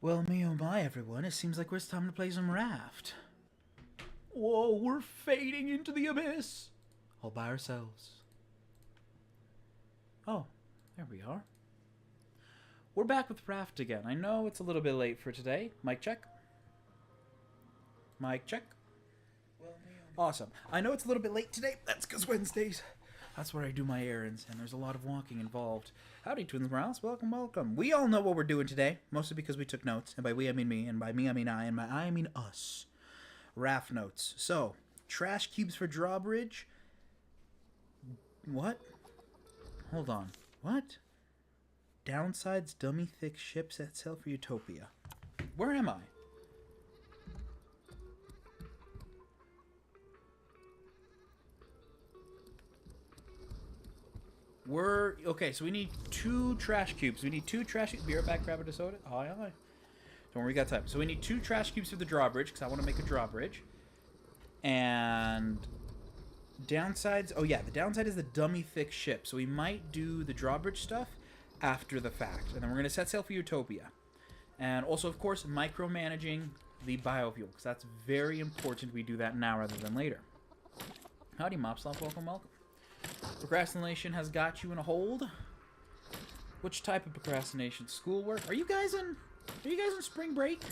Well, me oh my, everyone. It seems like it's time to play some Raft. Whoa, we're fading into the abyss. All by ourselves. Oh, there we are. We're back with Raft again. I know it's a little bit late for today. Mic check. Mic check. Awesome. I know it's a little bit late today. That's because Wednesdays. That's where I do my errands, and there's a lot of walking involved. Howdy, Twins Morales. Welcome, welcome. We all know what we're doing today, mostly because we took notes. And by we, I mean me, and by me, I mean I, and by I mean us. Raft notes. So, trash cubes for drawbridge. What? Hold on. What? Downsides, dummy thick ships that sail for Utopia. Where am I? Okay, so we need 2 trash cubes. We need 2 trash cubes. Be right back, grab a soda. Aye, aye. Don't worry, we got time. So we need 2 trash cubes for the drawbridge, because I want to make a drawbridge. And downsides, oh yeah, the downside is the dummy thick ship. So we might do the drawbridge stuff after the fact. And then we're going to set sail for Utopia. And also, of course, micromanaging the biofuel, because that's very important we do that now rather than later. Howdy, Mopsloth. Welcome, welcome. Procrastination has got you in a hold. Which type of procrastination? Schoolwork? Are you guys in spring break?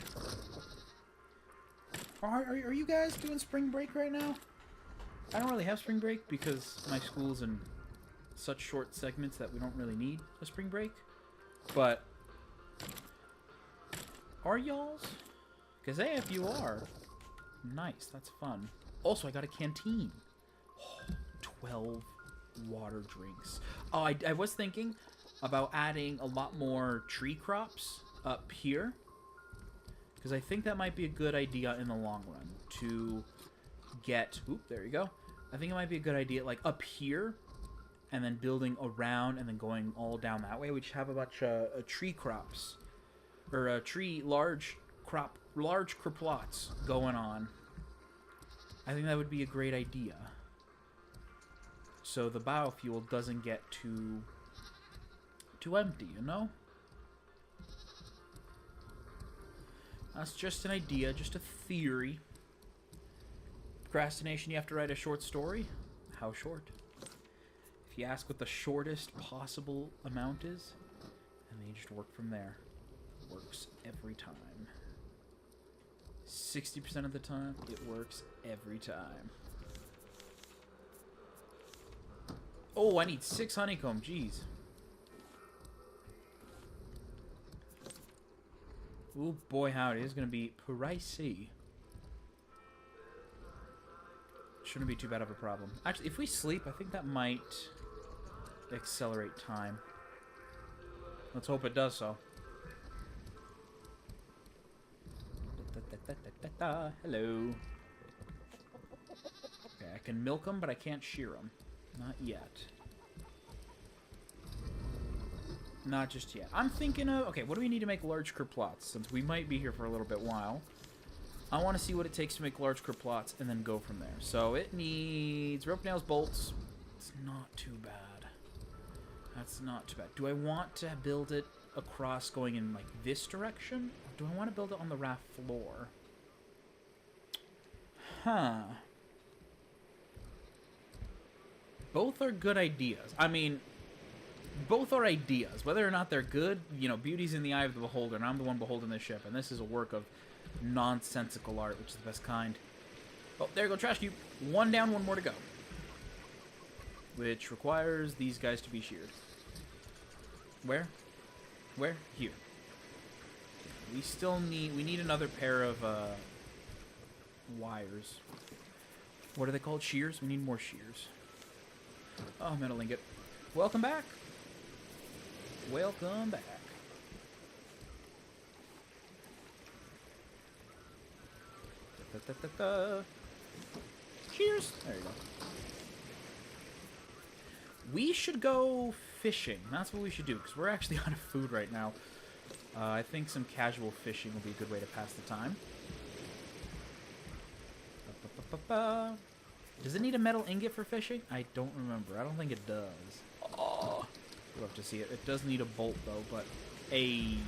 Are you guys doing spring break right now? I don't really have spring break because my school's in such short segments that we don't really need a spring break. But are y'all's? Because hey, if you are, nice, that's fun. Also, I got a canteen. 12 water drinks. Oh, I was thinking about adding a lot more tree crops up here, because I think that might be a good idea in the long run to get... Oop, there you go. I think it might be a good idea, like, up here, and then building around, and then going all down that way. We just have a bunch of tree crops, or large croplets going on. I think that would be a great idea. So the biofuel doesn't get too empty, you know? That's just an idea, just a theory. Procrastination, you have to write a short story? How short? If you ask what the shortest possible amount is, and then you just work from there. Works every time. 60% of the time, it works every time. Oh, I need 6 honeycomb. Jeez. Oh boy, howdy. This is going to be pricey. Shouldn't be too bad of a problem. Actually, if we sleep, I think that might accelerate time. Let's hope it does so. Hello. Okay, I can milk them, but I can't shear them. Not yet. Not just yet. I'm thinking of... Okay, what do we need to make large croplets? Since we might be here for a little bit while. I want to see what it takes to make large croplets and then go from there. So it needs rope nails, bolts. It's not too bad. That's not too bad. Do I want to build it across going in like this direction? Or do I want to build it on the raft floor? Huh. Both are good ideas. I mean, both are ideas. Whether or not they're good, you know, beauty's in the eye of the beholder, and I'm the one beholding this ship, and this is a work of nonsensical art, which is the best kind. Oh, there you go, trash cube. 1 down, 1 more to go. Which requires these guys to be sheared. Where? Where? Here. We still need... We need another pair of, wires. What are they called? Shears? We need more shears. Oh, metal ingot. Welcome back. Welcome back. Da, da, da, da. Cheers. There you go. We should go fishing. That's what we should do, because we're actually out of food right now. I think some casual fishing will be a good way to pass the time. Ba, ba, ba, ba. Does it need a metal ingot for fishing? I don't remember. I don't think it does. Oh, we'll have to see it. It does need a bolt, though, but... Hey,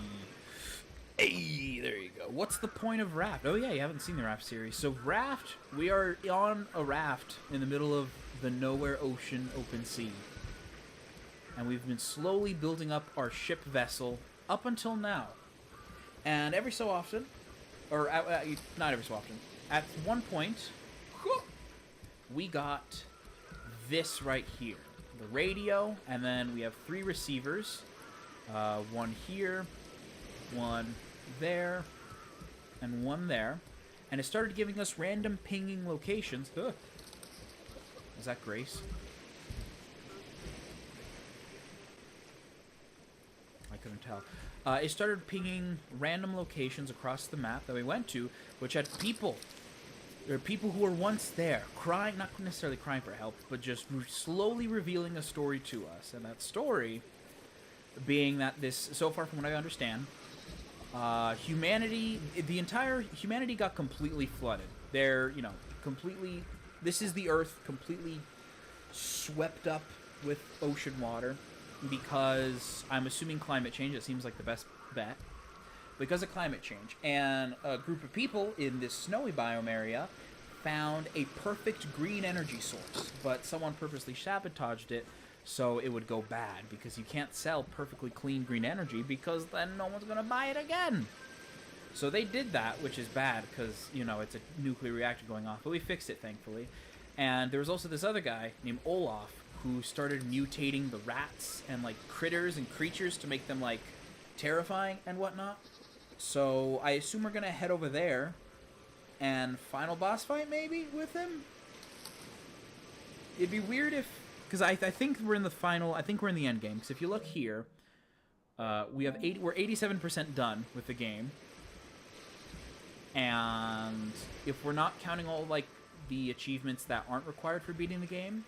what's the point of Raft? Oh yeah, you haven't seen the Raft series. So Raft, we are on a raft in the middle of the nowhere ocean, open sea. And we've been slowly building up our ship vessel up until now. And every so often, or not every so often, at one point, we got this right here. The radio, and then we have 3 receivers. One here, one there, and one there. And it started giving us random pinging locations. Ugh. Is that Grace? I couldn't tell. It started pinging random locations across the map that we went to, which had people. There are people who were once there, crying, not necessarily crying for help, but just slowly revealing a story to us. And that story being that this, so far from what I understand, humanity, the entire humanity got completely flooded. They're, you know, completely, this is the Earth completely swept up with ocean water because I'm assuming climate change. It seems like the best bet. Because of climate change. And a group of people in this snowy biome area found a perfect green energy source, but someone purposely sabotaged it so it would go bad, because you can't sell perfectly clean green energy because then no one's going to buy it again. So they did that, which is bad because, you know, it's a nuclear reactor going off, but we fixed it, thankfully. And there was also this other guy named Olaf who started mutating the rats and, like, critters and creatures to make them, like, terrifying and whatnot. So I assume we're going to head over there and final boss fight maybe with him? It'd be weird if... Because I think we're in the final... I think we're in the end game. Because if you look here, we're 87% done with the game. And if we're not counting all, like, the achievements that aren't required for beating the game,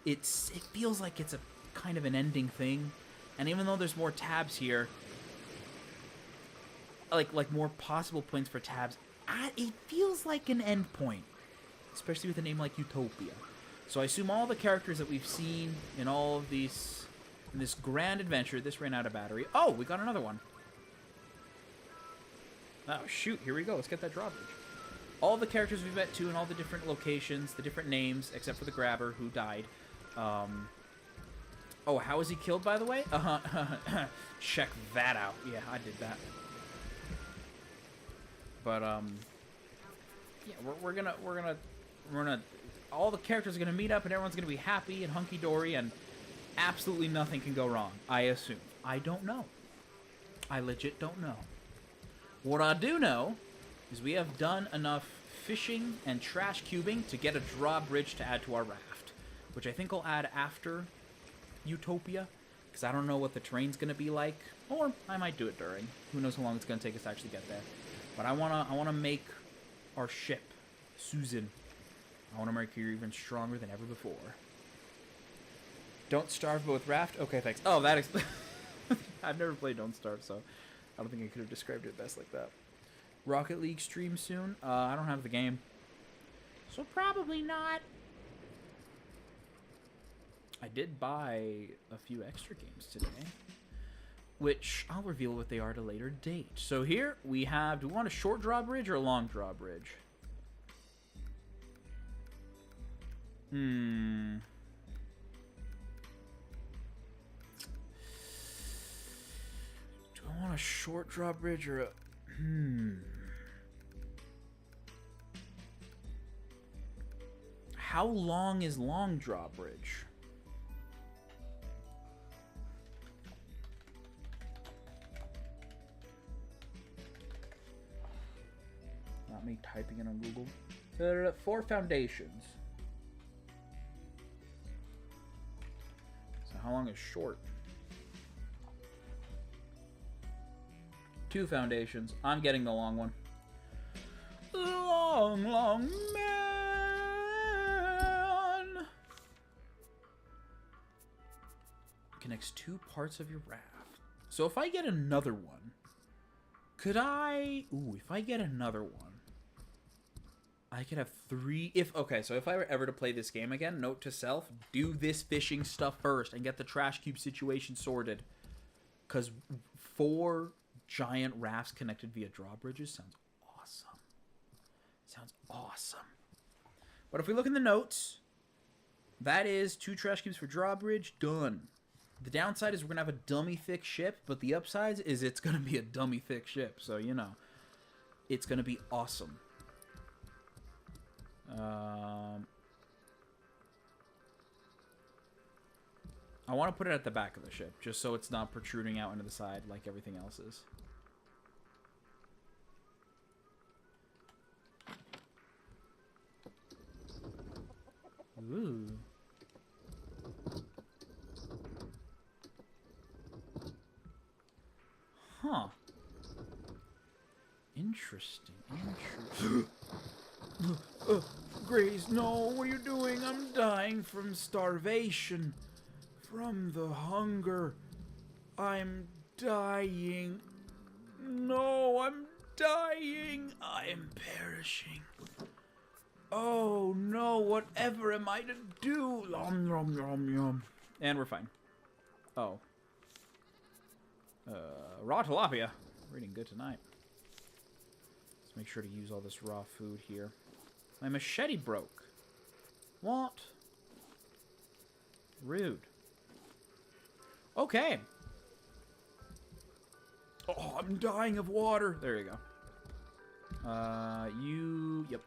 it feels like it's a kind of an ending thing. And even though there's more tabs here, like more possible points for tabs, it feels like an end point, especially with a name like Utopia. So I assume all the characters that we've seen in all of these, in this grand adventure, this ran out of battery. Oh, we got another one. Oh, shoot, here we go. Let's get that drawbridge. All the characters we've met to in all the different locations, the different names, except for the grabber who died. Oh, how was he killed, by the way? Check that out. Yeah, I did that. But, yeah, we're gonna, all the characters are gonna meet up and everyone's gonna be happy and hunky-dory and absolutely nothing can go wrong, I assume. I don't know. I legit don't know. What I do know is we have done enough fishing and trash cubing to get a drawbridge to add to our raft, which I think I'll add after Utopia, because I don't know what the terrain's gonna be like, or I might do it during. Who knows how long it's gonna take us to actually get there. But I wanna make our ship, Susan. I wanna make her even stronger than ever before. Don't Starve, but with Raft? Okay, thanks. Oh, that I've never played Don't Starve, so I don't think I could have described it best like that. Rocket League stream soon? I don't have the game. So probably not. I did buy a few extra games today, which I'll reveal what they are at a later date. So here we have, do we want a short drawbridge or a long drawbridge? Do I want a short drawbridge or a... How long is long drawbridge? Not me typing it on Google. 4 foundations. So how long is short? 2 foundations. I'm getting the long one. Long, long man. Connects 2 parts of your raft. So if I get another one, could I... Ooh, if I get another one, I could have 3... Okay, so if I were ever to play this game again, note to self, do this fishing stuff first and get the trash cube situation sorted. Because 4 giant rafts connected via drawbridges sounds awesome. Sounds awesome. But if we look in the notes, that is 2 trash cubes for drawbridge, done. The downside is we're going to have a dummy thick ship, but the upside is it's going to be a dummy thick ship. So, you know, it's going to be awesome. I want to put it at the back of the ship, just so it's not protruding out into the side like everything else is. Ooh. Huh. Interesting. Grace, no, what are you doing? I'm dying from starvation. From the hunger. I'm dying. No, I'm dying. I am perishing. Oh no, whatever am I to do? Yum, yum, yum, yum. And we're fine. Oh. Raw tilapia. We're eating good tonight. Let's make sure to use all this raw food here. My machete broke. What? Rude. Okay. Oh, I'm dying of water. There you go. Yep.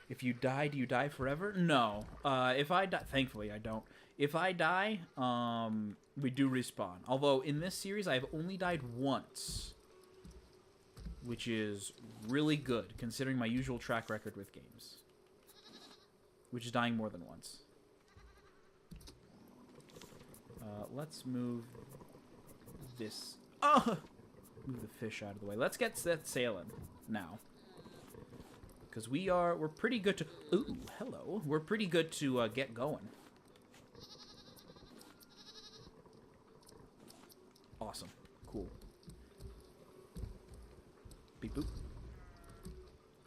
If you die, do you die forever? No. If I die, thankfully I don't. If I die, we do respawn. Although in this series, I've only died once, which is really good considering my usual track record with games, which is dying more than once. Let's move this. Oh! Move the fish out of the way. Let's get that sailing now. Because we're pretty good to... Ooh, hello. We're pretty good to get going. Awesome. Cool. Beep boop.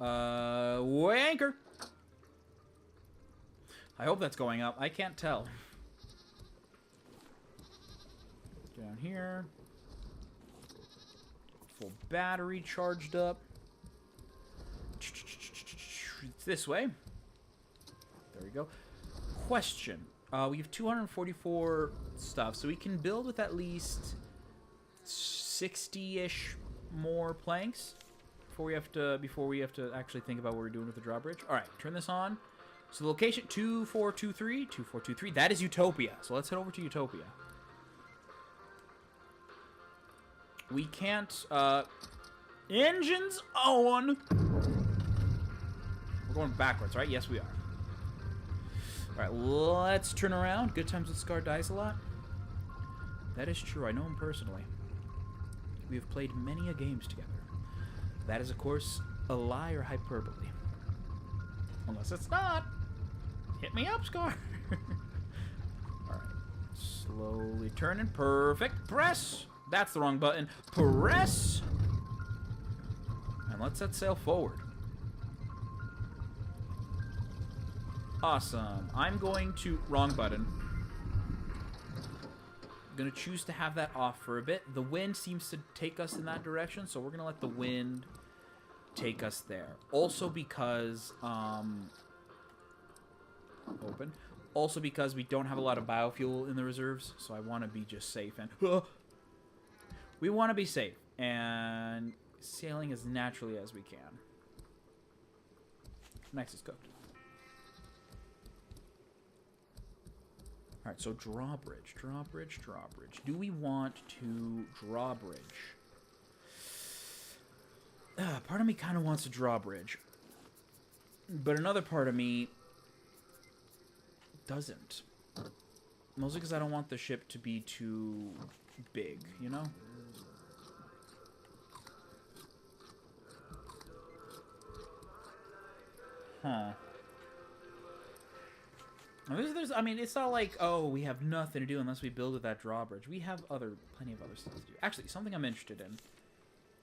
Wanker! I hope that's going up. I can't tell. Down here. Full battery charged up. It's this way. There we go. Question. We have 244 stuff, so we can build with at least 60-ish more planks before we have to actually think about what we're doing with the drawbridge. All right, turn this on. So the location 2423, 2423. That is Utopia. So let's head over to Utopia. We can't. Engines on. We're going backwards, right? Yes, we are. All right, let's turn around. Good times with Scar dies a lot. That is true. I know him personally. We have played many a games together. That is, of course, a lie or hyperbole. Unless it's not. Hit me up, Scar. All right. Slowly turning. Perfect. Press. That's the wrong button. Press. And let's set sail forward. Awesome. I'm going to... Wrong button. I'm going to choose to have that off for a bit. The wind seems to take us in that direction, so we're going to let the wind take us there. Also because... Open. Also because we don't have a lot of biofuel in the reserves, so I want to be just safe. And... we want to be safe. And sailing as naturally as we can. Next is cooked. Alright, so drawbridge, drawbridge, drawbridge. Do we want to drawbridge? Part of me kind of wants a drawbridge. But another part of me doesn't. Mostly because I don't want the ship to be too big, you know? Huh. I mean, it's not like, oh, we have nothing to do unless we build with that drawbridge. We have plenty of other stuff to do. Actually, something I'm interested in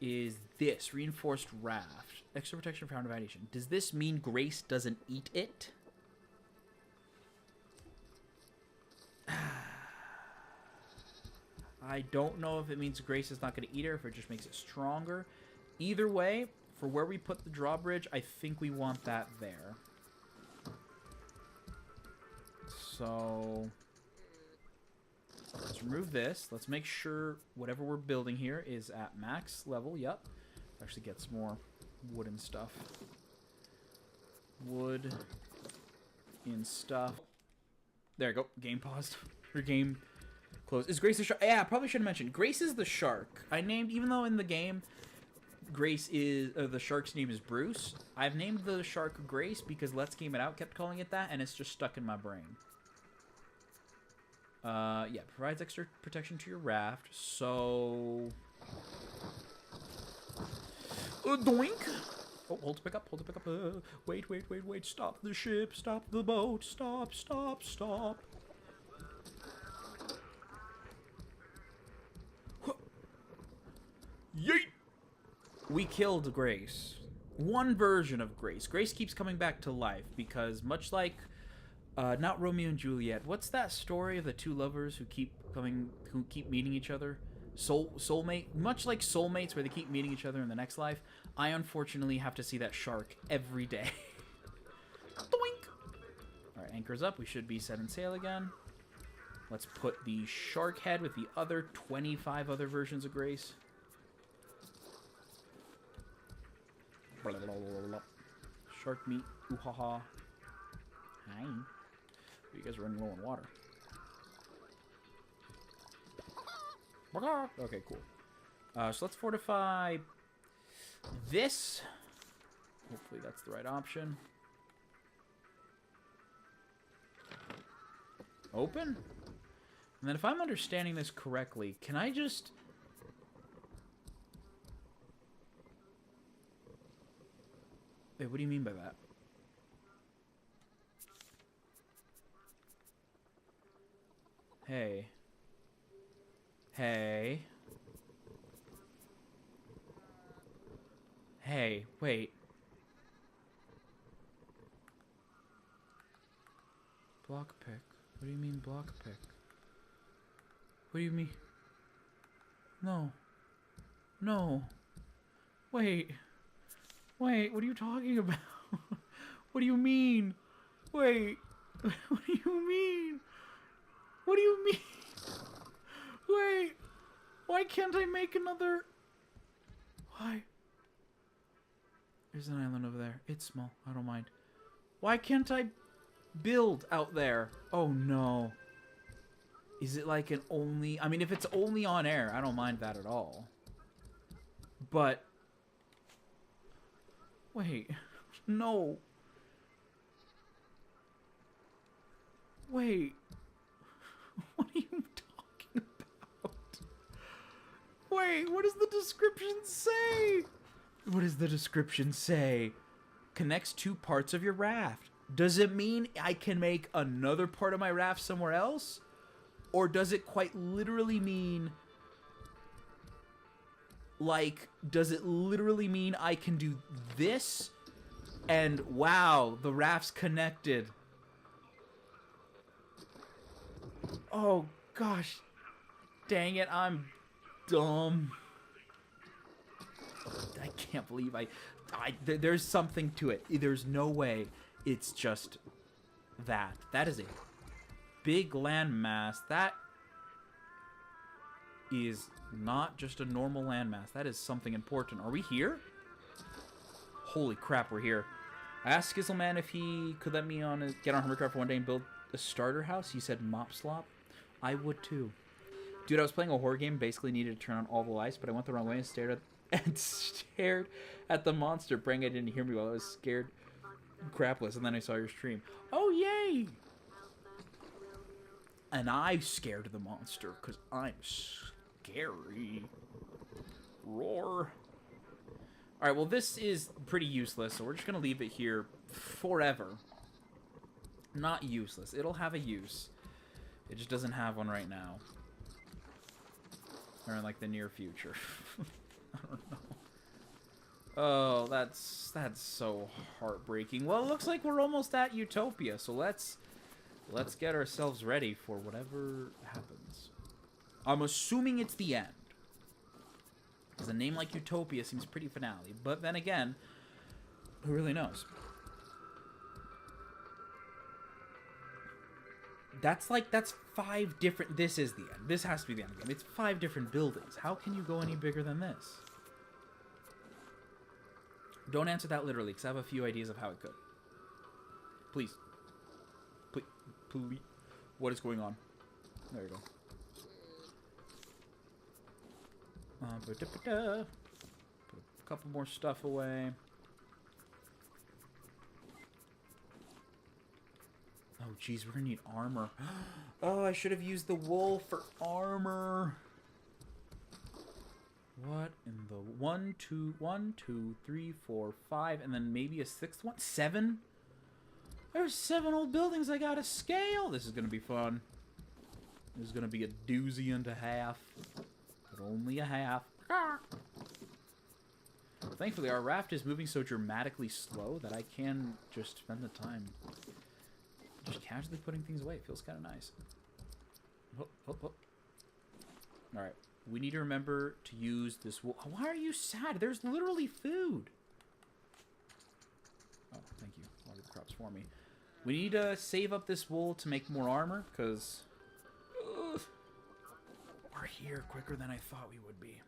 is this. Reinforced raft. Extra protection for found foundation. Does this mean Grace doesn't eat it? I don't know if it means Grace is not going to eat her, if it just makes it stronger. Either way, for where we put the drawbridge, I think we want that there. So let's remove this. Let's make sure whatever we're building here is at max level. Yep. Actually gets more wooden stuff. Wood in stuff. There you go. Game paused. Or game closed. Is Grace the shark? Yeah, I probably should have mentioned. Grace is the shark. I named, even though in the game Grace is, the shark's name is Bruce, I've named the shark Grace because Let's Game It Out kept calling it that, and it's just stuck in my brain. Yeah, provides extra protection to your raft, so... doink! Oh, hold to pick up, hold to pick up. Wait, stop the ship, stop the boat, stop. Yeet! We killed Grace. One version of Grace. Grace keeps coming back to life because much like, not Romeo and Juliet. What's that story of the two lovers who keep meeting each other? Soulmate? Much like soulmates where they keep meeting each other in the next life, I unfortunately have to see that shark every day. Doink! Alright, anchor's up. We should be setting sail again. Let's put the shark head with the other 25 other versions of Grace. Shark meat. Ooh ha ha. Hi. You guys are running low on water. Okay, cool. So let's fortify this. Hopefully that's the right option. Open? And then if I'm understanding this correctly, can I just... Wait, what do you mean by that? Hey. Hey. Hey, wait. Block pick. What do you mean block pick? What do you mean? No. No. Wait. Wait, what are you talking about? What do you mean? Wait. What do you mean? What do you mean? Wait. Why can't I make another... Why? There's an island over there. It's small. I don't mind. Why can't I build out there? Oh, no. Is it like an only... I mean, if it's only on air, I don't mind that at all. But... Wait. No. Wait. What are you talking about? Wait, what does the description say? What does the description say? Connects two parts of your raft. Does it mean I can make another part of my raft somewhere else? Or does it quite literally mean... Like, does it literally mean I can do this? And wow, the raft's connected. Oh, gosh. Dang it, I'm dumb. I can't believe there's something to it. There's no way it's just that. That is a big landmass. That is not just a normal landmass. That is something important. Are we here? Holy crap, we're here. I asked Skizzleman if he could let me get on Hovercraft one day and build a starter house. He said mop slop. I would too. Dude, I was playing a horror game, basically needed to turn on all the lights, but I went the wrong way and stared at the monster, praying I didn't hear me while I was scared crapless, and then I saw your stream. Oh, yay! And I scared the monster, because I'm scary. Roar. Alright, well this is pretty useless, so we're just going to leave it here forever. Not useless. It'll have a use. It just doesn't have one right now. Or in, like, the near future. I don't know. Oh, that's so heartbreaking. Well, it looks like we're almost at Utopia, so let's get ourselves ready for whatever happens. I'm assuming it's the end. Because a name like Utopia seems pretty finale. But then again, who really knows? That's 5 different... This is the end. This has to be the end of the game. It's 5 different buildings. How can you go any bigger than this? Don't answer that literally, because I have a few ideas of how it could. Please. Please. Please. What is going on? There you go. Put a couple more stuff away. Oh, geez, we're gonna need armor. Oh, I should have used the wool for armor. What in the 1, 2, 3, 4, 5, and then maybe a 6th one? 7? There's 7 old buildings I gotta scale. This is gonna be fun. This is gonna be a doozy and a half, but only a half. Thankfully, our raft is moving so dramatically slow that I can just spend the time just casually putting things away. It feels kind of nice. Alright. We need to remember to use this wool. Why are you sad? There's literally food. Oh, thank you. Water the crops for me. We need to save up this wool to make more armor, because we're here quicker than I thought we would be.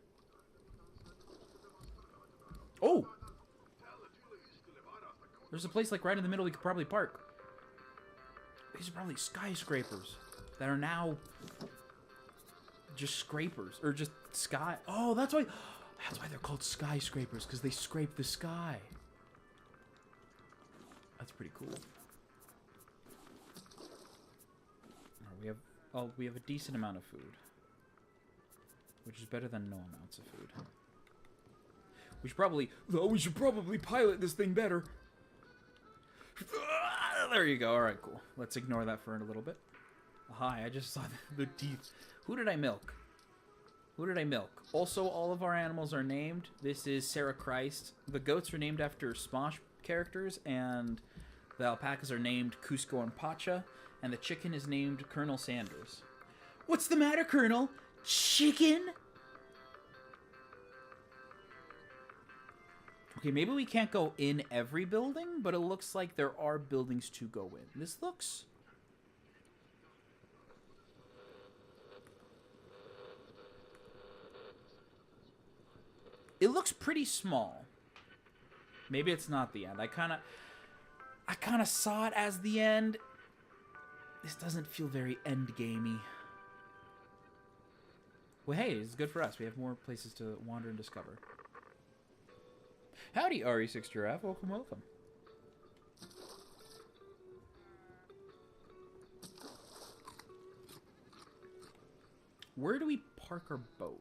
Oh! There's a place like right in the middle we could probably park. These are probably skyscrapers that are now just scrapers, or just sky. Oh, that's why they're called skyscrapers, because they scrape the sky. That's pretty cool. We have a decent amount of food, which is better than no amounts of food. We should probably pilot this thing better. There you go. All right, cool. Let's ignore that for a little bit. Hi, I just saw the teeth. Who did I milk? Who did I milk? Also, all of our animals are named. This is Sarah Christ. The goats are named after Smosh characters, and the alpacas are named Cusco and Pacha, and the chicken is named Colonel Sanders. What's the matter, Colonel? Chicken? Okay, maybe we can't go in every building, but it looks like there are buildings to go in. This looks... It looks pretty small. Maybe it's not the end. I kind of saw it as the end. This doesn't feel very end-gamey. Well, hey, it's good for us. We have more places to wander and discover. Howdy, RE6 Giraffe. Welcome, welcome. Where do we park our boat?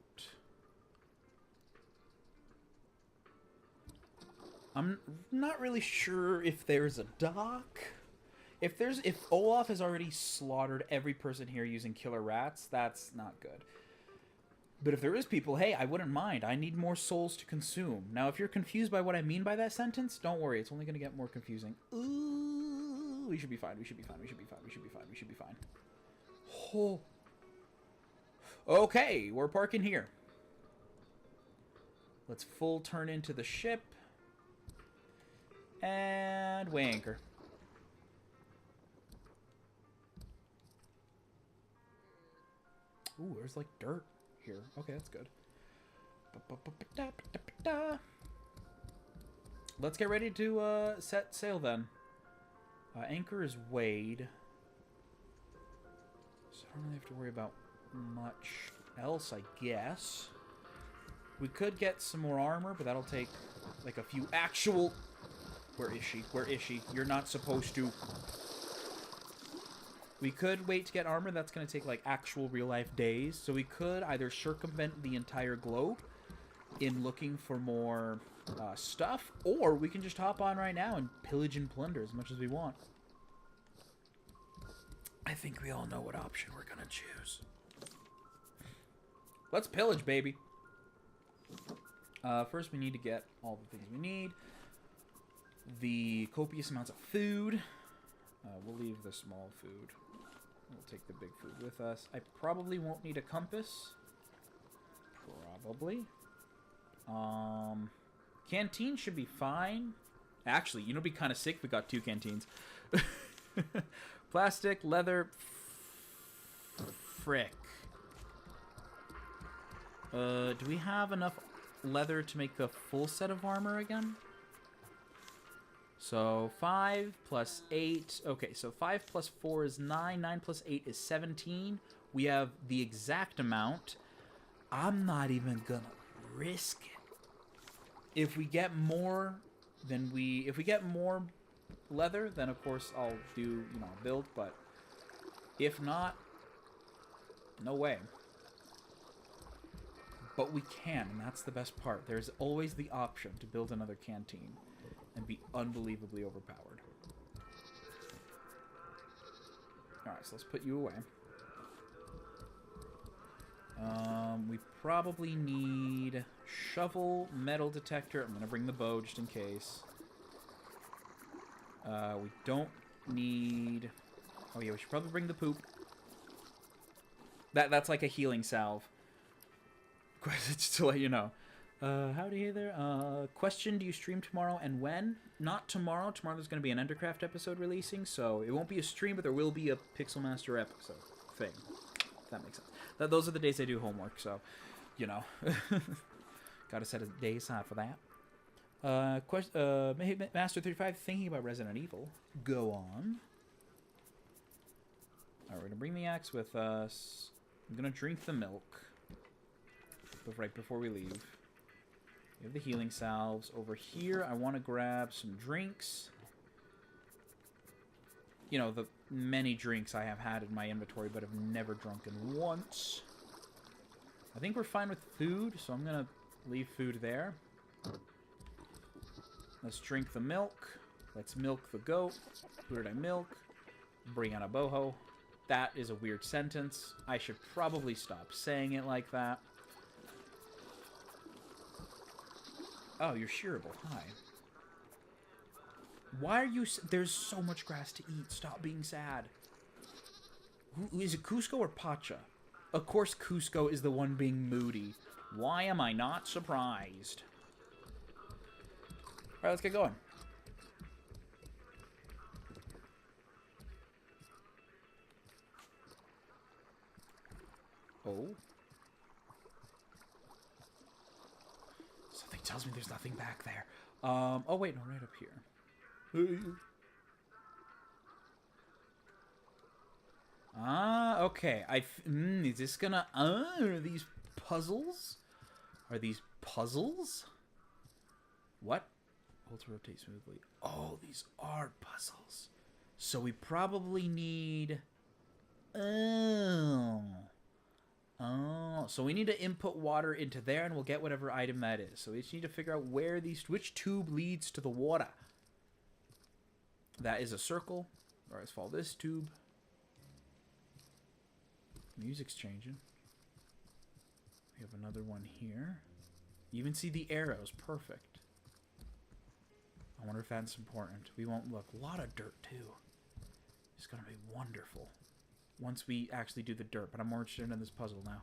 I'm not really sure if there's a dock. If Olaf has already slaughtered every person here using killer rats, that's not good. But if there is people, hey, I wouldn't mind. I need more souls to consume. Now, if you're confused by what I mean by that sentence, don't worry. It's only going to get more confusing. Ooh, we should be fine. We should be fine. We should be fine. We should be fine. We should be fine. Oh. Okay, we're parking here. Let's full turn into the ship. And weigh anchor. Ooh, there's like dirt here. Okay, that's good. Let's get ready to set sail then. Anchor is weighed, so I don't really have to worry about much else, I guess. We could get some more armor, but that'll take like a few actual... Where is she? Where is she? You're not supposed to. We could wait to get armor. That's going to take like actual real-life days. So we could either circumvent the entire globe in looking for more stuff, or we can just hop on right now and pillage and plunder as much as we want. I think we all know what option we're going to choose. Let's pillage, baby. First, we need to get all the things we need. The copious amounts of food. We'll leave the small food. We'll take the big food with us. I probably won't need a compass. Probably. Canteen should be fine. Actually, you know, it'd be kind of sick if we got 2 canteens. Plastic, leather. Frick. Do we have enough leather to make a full set of armor again? So 5 plus 8. Okay, so 5 plus 4 is 9. 9 plus 8 is 17. We have the exact amount. I'm not even gonna risk it. If we get more, then if we get more leather, then of course I'll do, you know, build. But if not, no way. But we can, and that's the best part. There's always the option to build another canteen and be unbelievably overpowered. Alright, so let's put you away. We probably need shovel, metal detector. I'm going to bring the bow just in case. We don't need... Oh yeah, we should probably bring the poop. That's like a healing salve. Just to let you know. Howdy there. Question, do you stream tomorrow and when? Not tomorrow. Tomorrow there's going to be an Undercraft episode releasing, so it won't be a stream, but there will be a Pixel Master episode thing. If that makes sense. Those are the days I do homework, so, you know. Gotta set a day aside for that. Master 35, thinking about Resident Evil. Go on. Alright, we're going to bring the axe with us. I'm going to drink the milk. But right before we leave. We have the healing salves. Over here, I want to grab some drinks. You know, the many drinks I have had in my inventory, but have never drunken once. I think we're fine with food, so I'm going to leave food there. Let's drink the milk. Let's milk the goat. Who did I milk? Brianna Boho. That is a weird sentence. I should probably stop saying it like that. Oh, you're shearable. Hi. Why are you... There's so much grass to eat. Stop being sad. Is it Cusco or Pacha? Of course Cusco is the one being moody. Why am I not surprised? Alright, let's get going. Oh. Something tells me there's nothing back there. Oh wait, no, right up here. Ah, okay. Is this gonna... are these puzzles? Are these puzzles? What? Hold to rotate smoothly. Oh, these are puzzles. So we probably need... Oh, so we need to input water into there, and we'll get whatever item that is. So we just need to figure out where which tube leads to the water. That is a circle. All right, let's follow this tube. Music's changing. We have another one here. You even see the arrows. Perfect. I wonder if that's important. We won't look. A lot of dirt, too. It's going to be wonderful. Once we actually do the dirt. But I'm more interested in this puzzle now.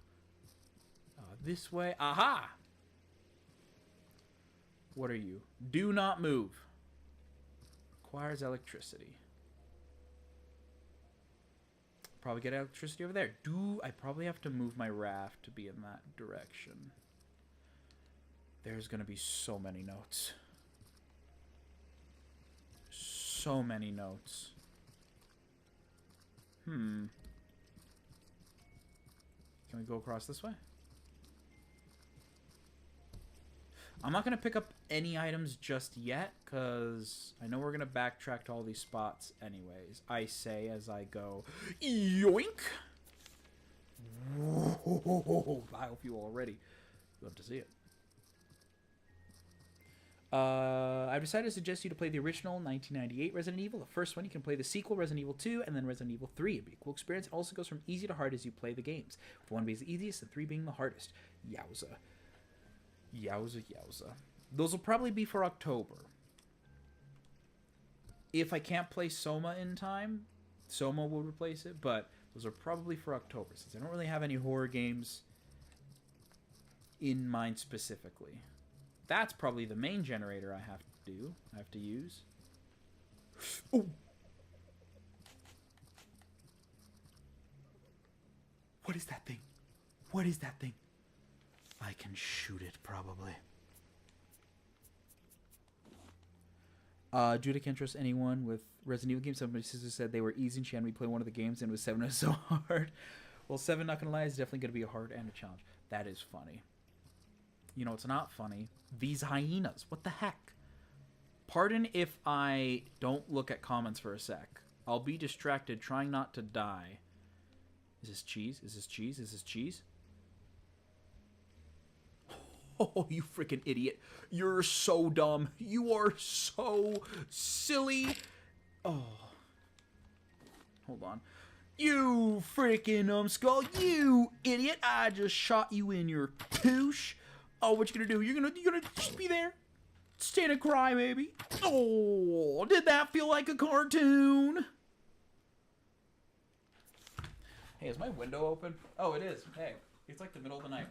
This way. Aha! What are you? Do not move. Requires electricity. Probably get electricity over there. I probably have to move my raft to be in that direction. There's going to be so many notes. So many notes. Can we go across this way? I'm not going to pick up any items just yet, because I know we're going to backtrack to all these spots anyways. I say as I go, yoink! Whoa, I hope you already love to see it. I've decided to suggest you to play the original 1998 Resident Evil. The first one, you can play the sequel, Resident Evil 2, and then Resident Evil 3. It'll be a cool experience. It also goes from easy to hard as you play the games, with 1 being the easiest and 3 being the hardest. Yowza. Yowza, yowza. Those will probably be for October. If I can't play Soma in time, Soma will replace it, but Those are probably for October, since I don't really have any horror games in mind specifically. That's probably the main generator I have to do. I have to use. Oh! What is that thing? What is that thing? I can shoot it, probably. Judah can't trust anyone with Resident Evil games. Somebody's sister said they were easy and she had me play one of the games and it was 7 was so hard. Well, 7, not gonna lie, is definitely gonna be a hard and a challenge. That is funny. You know, it's not funny. These hyenas. What the heck? Pardon if I don't look at comments for a sec. I'll be distracted trying not to die. Is this cheese? Is this cheese? Is this cheese? Oh, you freaking idiot. You're so dumb. You are so silly. Oh. Hold on. You freaking numbskull. You idiot. I just shot you in your touche. Oh, what you gonna do? You're gonna just be there? Stand and cry, maybe? Oh, did that feel like a cartoon? Hey, is my window open? Oh, it is. Hey, it's like the middle of the night.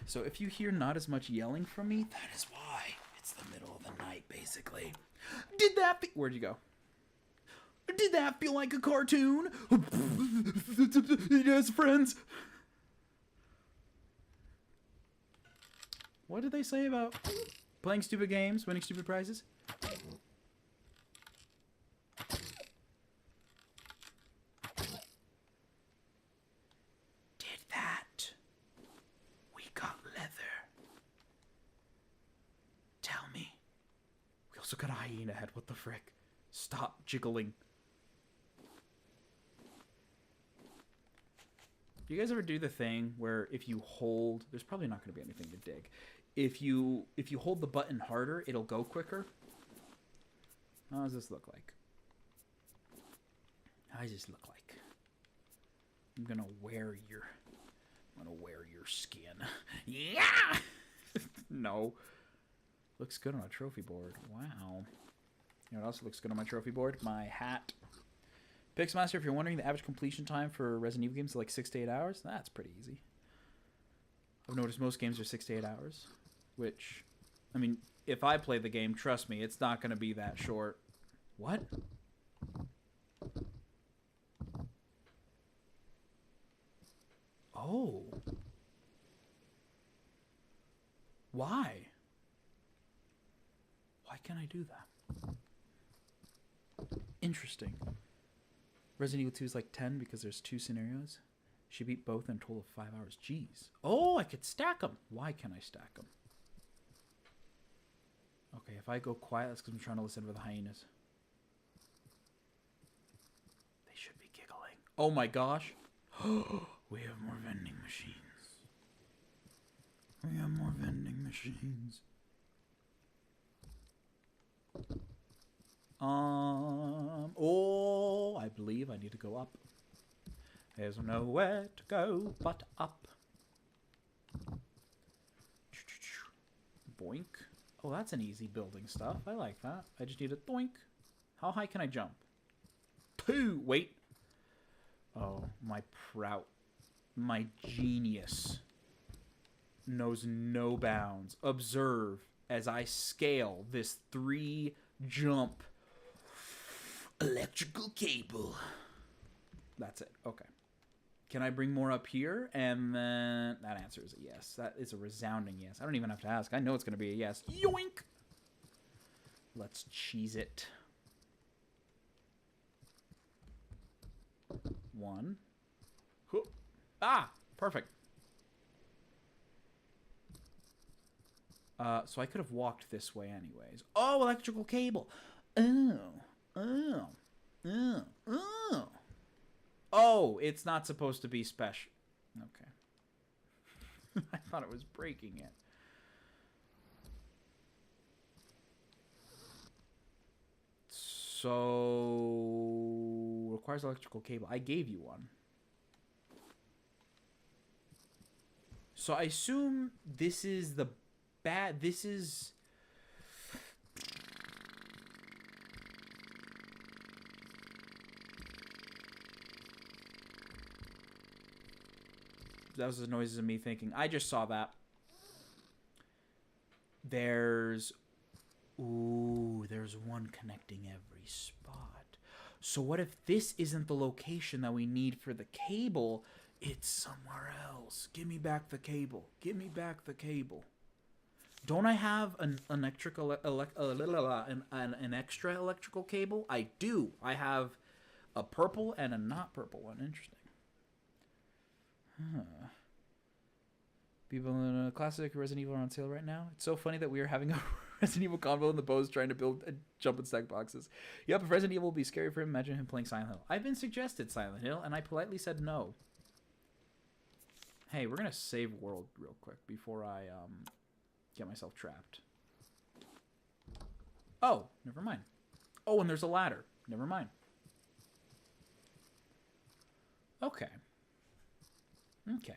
So if you hear not as much yelling from me, that is why. It's the middle of the night, basically. Did that where'd you go? Did that feel like a cartoon? Yes, friends. What did they say about playing stupid games, winning stupid prizes? Did that? We got leather. Tell me. We also got a hyena head. What the frick? Stop jiggling. Do you guys ever do the thing where if you hold... There's probably not going to be anything to dig. If you hold the button harder, it'll go quicker. How does this look like? How does this look like? I'm gonna wear your skin. Yeah! No. Looks good on a trophy board. Wow. You know what else looks good on my trophy board? My hat. Pixmaster, if you're wondering, the average completion time for Resident Evil games is like 6 to 8 hours. That's pretty easy. I've noticed most games are 6 to 8 hours. Which, I mean, if I play the game, trust me, it's not going to be that short. What? Oh. Why? Why can't I do that? Interesting. Resident Evil 2 is like 10 because there's 2 scenarios. She beat both in a total of 5 hours. Jeez. Oh, I could stack them. Why can't I stack them? Okay, if I go quiet, that's because I'm trying to listen for the hyenas. They should be giggling. Oh my gosh. We have more vending machines. We have more vending machines. Oh, I believe I need to go up. There's nowhere to go but up. Boink. Oh, that's an easy building stuff. I like that. I just need a doink. How high can I jump? Pooh! Wait. Oh, my prout. My genius knows no bounds. Observe as I scale this 3-jump electrical cable. That's it. Okay. Can I bring more up here? And then that answer is a yes. That is a resounding yes. I don't even have to ask. I know it's going to be a yes. Yoink! Let's cheese it. 1. Ah! Perfect. So I could have walked this way anyways. Oh, electrical cable. Oh. Oh. Oh. Oh. Oh, it's not supposed to be special. Okay. I thought it was breaking it. So... requires electrical cable. I gave you one. So I assume this is the bad... This is... the noises of me thinking. I just saw that. There's one connecting every spot. So what if this isn't the location that we need for the cable? It's somewhere else. Give me back the cable. Give me back the cable. Don't I have an extra electrical cable? I do. I have a purple and a not purple one. Interesting. Huh. People in a classic Resident Evil are on sale right now. It's so funny that we are having a Resident Evil convo in the Bo's trying to build jump and stack boxes. Yep, if Resident Evil will be scary for him, imagine him playing Silent Hill. I've been suggested Silent Hill, and I politely said no. Hey, we're going to save world real quick before I get myself trapped. Oh, never mind. Oh, and there's a ladder. Never mind. Okay. Okay.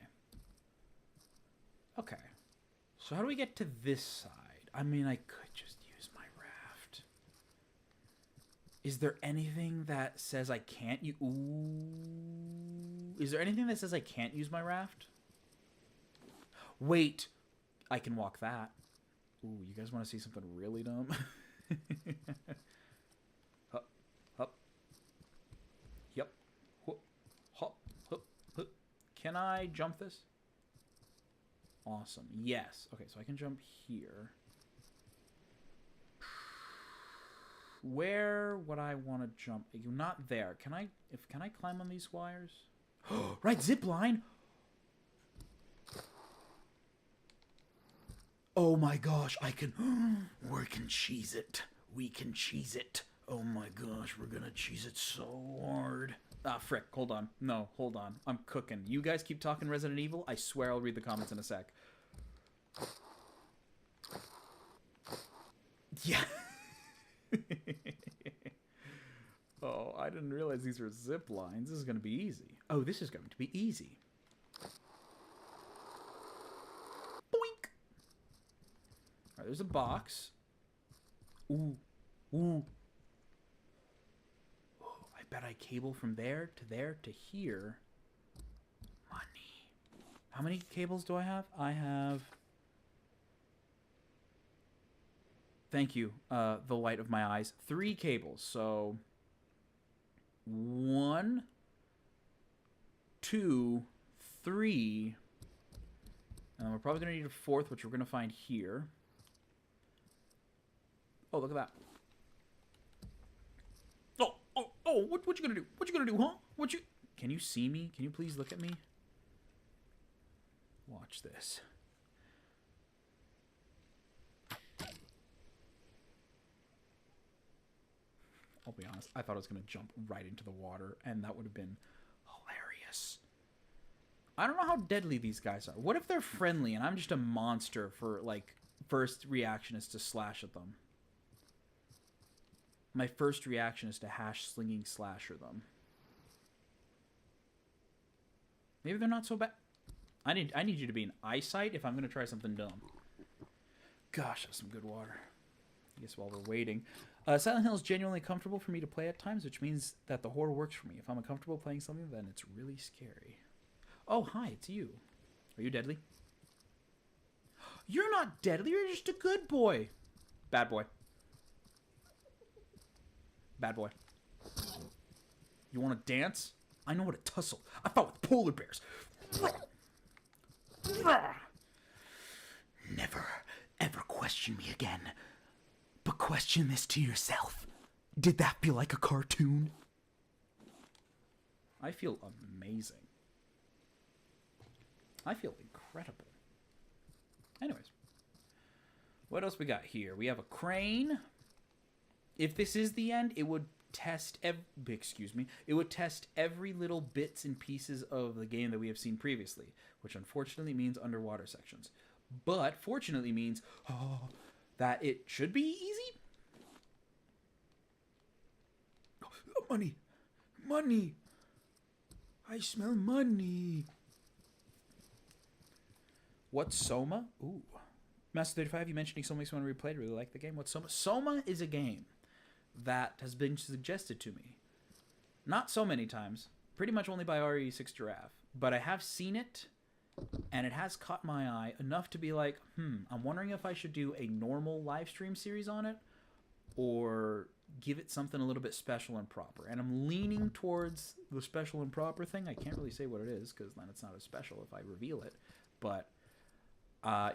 Okay. So how do we get to this side? I mean, I could just use my raft. Is there anything that says I can't use... Ooh. Is there anything that says I can't use my raft? Wait. I can walk that. Ooh, you guys want to see something really dumb? Hup. Hup. Yep. Hup. Hop. Hup. Hup. Can I jump this? Awesome. Yes. Okay, so I can jump here. Where would I want to jump? Not there. Can I climb on these wires? Right, zip line. Oh my gosh, I can... We can cheese it. We can cheese it. Oh my gosh, we're gonna cheese it so hard. Ah, frick, hold on. No, hold on. I'm cooking. You guys keep talking Resident Evil, I swear I'll read the comments in a sec. Yeah. Oh, I didn't realize these were zip lines. This is gonna be easy. Oh, this is going to be easy. Alright, there's a box. Ooh. Ooh. Oh, I bet I cable from there to here. Money. How many cables do I have? I have... Thank you, the light of my eyes. 3 cables, so... 1, 2, 3... And we're probably going to need a 4th, which we're going to find here. Oh, look at that. Oh, what you gonna do? What you gonna do, huh? Can you see me? Can you please look at me? Watch this. I'll be honest, I thought I was gonna jump right into the water, and that would have been hilarious. I don't know how deadly these guys are. What if they're friendly, and I'm just a monster for, like, first reaction is to slash at them? My first reaction is to slinging slasher them. Maybe they're not so bad. I need you to be in eyesight if I'm gonna try something dumb. Gosh, that's some good water. I guess while we're waiting, Silent Hill is genuinely comfortable for me to play at times, which means that the horror works for me. If I'm uncomfortable playing something, then it's really scary. Oh, hi, it's you. Are you deadly? You're not deadly. You're just a good boy. Bad boy. Bad boy. You want to dance? I know how to tussle. I fought with polar bears. Never, ever question me again. But question this to yourself. Did that feel like a cartoon? I feel amazing. I feel incredible. Anyways. What else we got here? We have a crane. If this is the end, it would test it would test every little bits and pieces of the game that we have seen previously, which unfortunately means underwater sections. But fortunately means that it should be easy. Oh, money. Money. I smell money. What's Soma? Ooh. Master 35, you mentioned Soma makes me want to replay it. I really like the game. What's Soma? Soma is a game that has been suggested to me. Not so many times. Pretty much only by RE6 Giraffe. But I have seen it, And it has caught my eye enough to be like, I'm wondering if I should do a normal live stream series on it or give it something a little bit special and proper. And I'm leaning towards the special and proper thing. I can't really say what it is because then it's not as special if I reveal it. But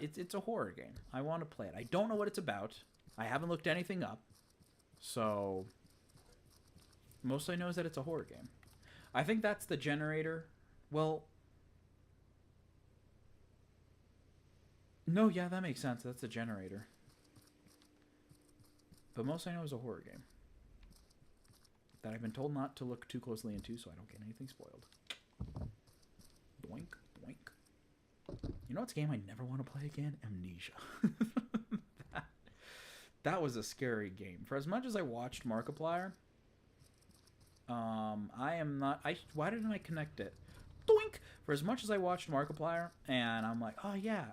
it's a horror game. I want to play it. I don't know what it's about. I haven't looked anything up. So most I know is that it's a horror game. I think that's the generator. Well, no, yeah, that makes sense. That's the generator. But most I know is a horror game that I've been told not to look too closely into so I don't get anything spoiled. Doink, doink. You know what's a game I never want to play again? Amnesia. that was a scary game. For as much as I watched Markiplier, I am not... why didn't I connect it? Doink! For as much as I watched Markiplier, and I'm like, oh yeah,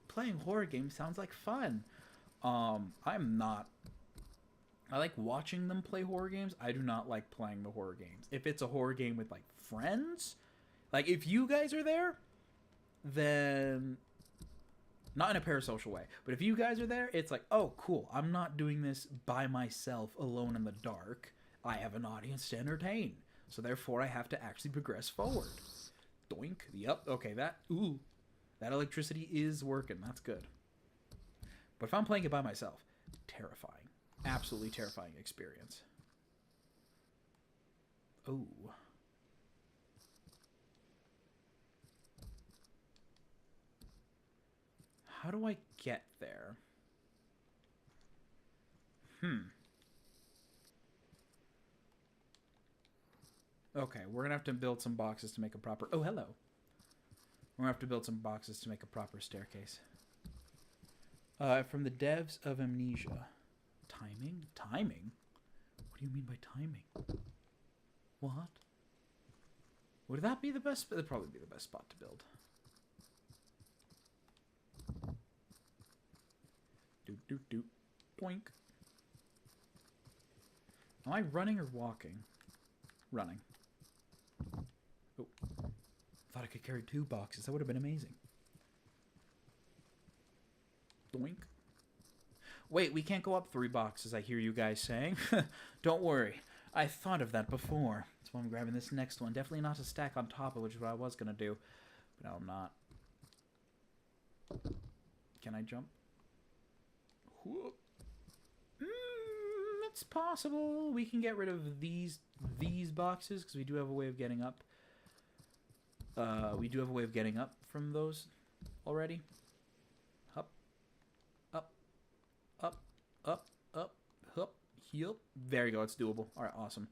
playing horror games sounds like fun. I'm not... I like watching them play horror games. I do not like playing the horror games. If it's a horror game with, like, friends, like, if you guys are there, then... Not in a parasocial way, but if you guys are there, it's like, oh, cool. I'm not doing this by myself, alone in the dark. I have an audience to entertain. So therefore, I have to actually progress forward. Doink. Yep. Okay, that... Ooh. That electricity is working. That's good. But if I'm playing it by myself, terrifying. Absolutely terrifying experience. Oh. How do I get there? Okay, we're gonna have to build some boxes to make a proper... Oh, hello. We're gonna have to build some boxes to make a proper staircase. From the devs of Amnesia. Timing? Timing? What do you mean by timing? What? Would that be the best? That'd probably be the best spot to build. Doot, doot, doot. Doink. Am I running or walking? Running. Oh. Thought I could carry 2 boxes. That would have been amazing. Doink. Wait, we can't go up 3 boxes, I hear you guys saying. Don't worry. I thought of that before. That's why I'm grabbing this next one. Definitely not to stack on top of, which is what I was going to do. But no, I'm not. Can I jump? It's possible we can get rid of these boxes because we do have a way of getting up. We do have a way of getting up from those already. Up, up, up, up, up, up, yep. There you go. It's doable. All right, awesome.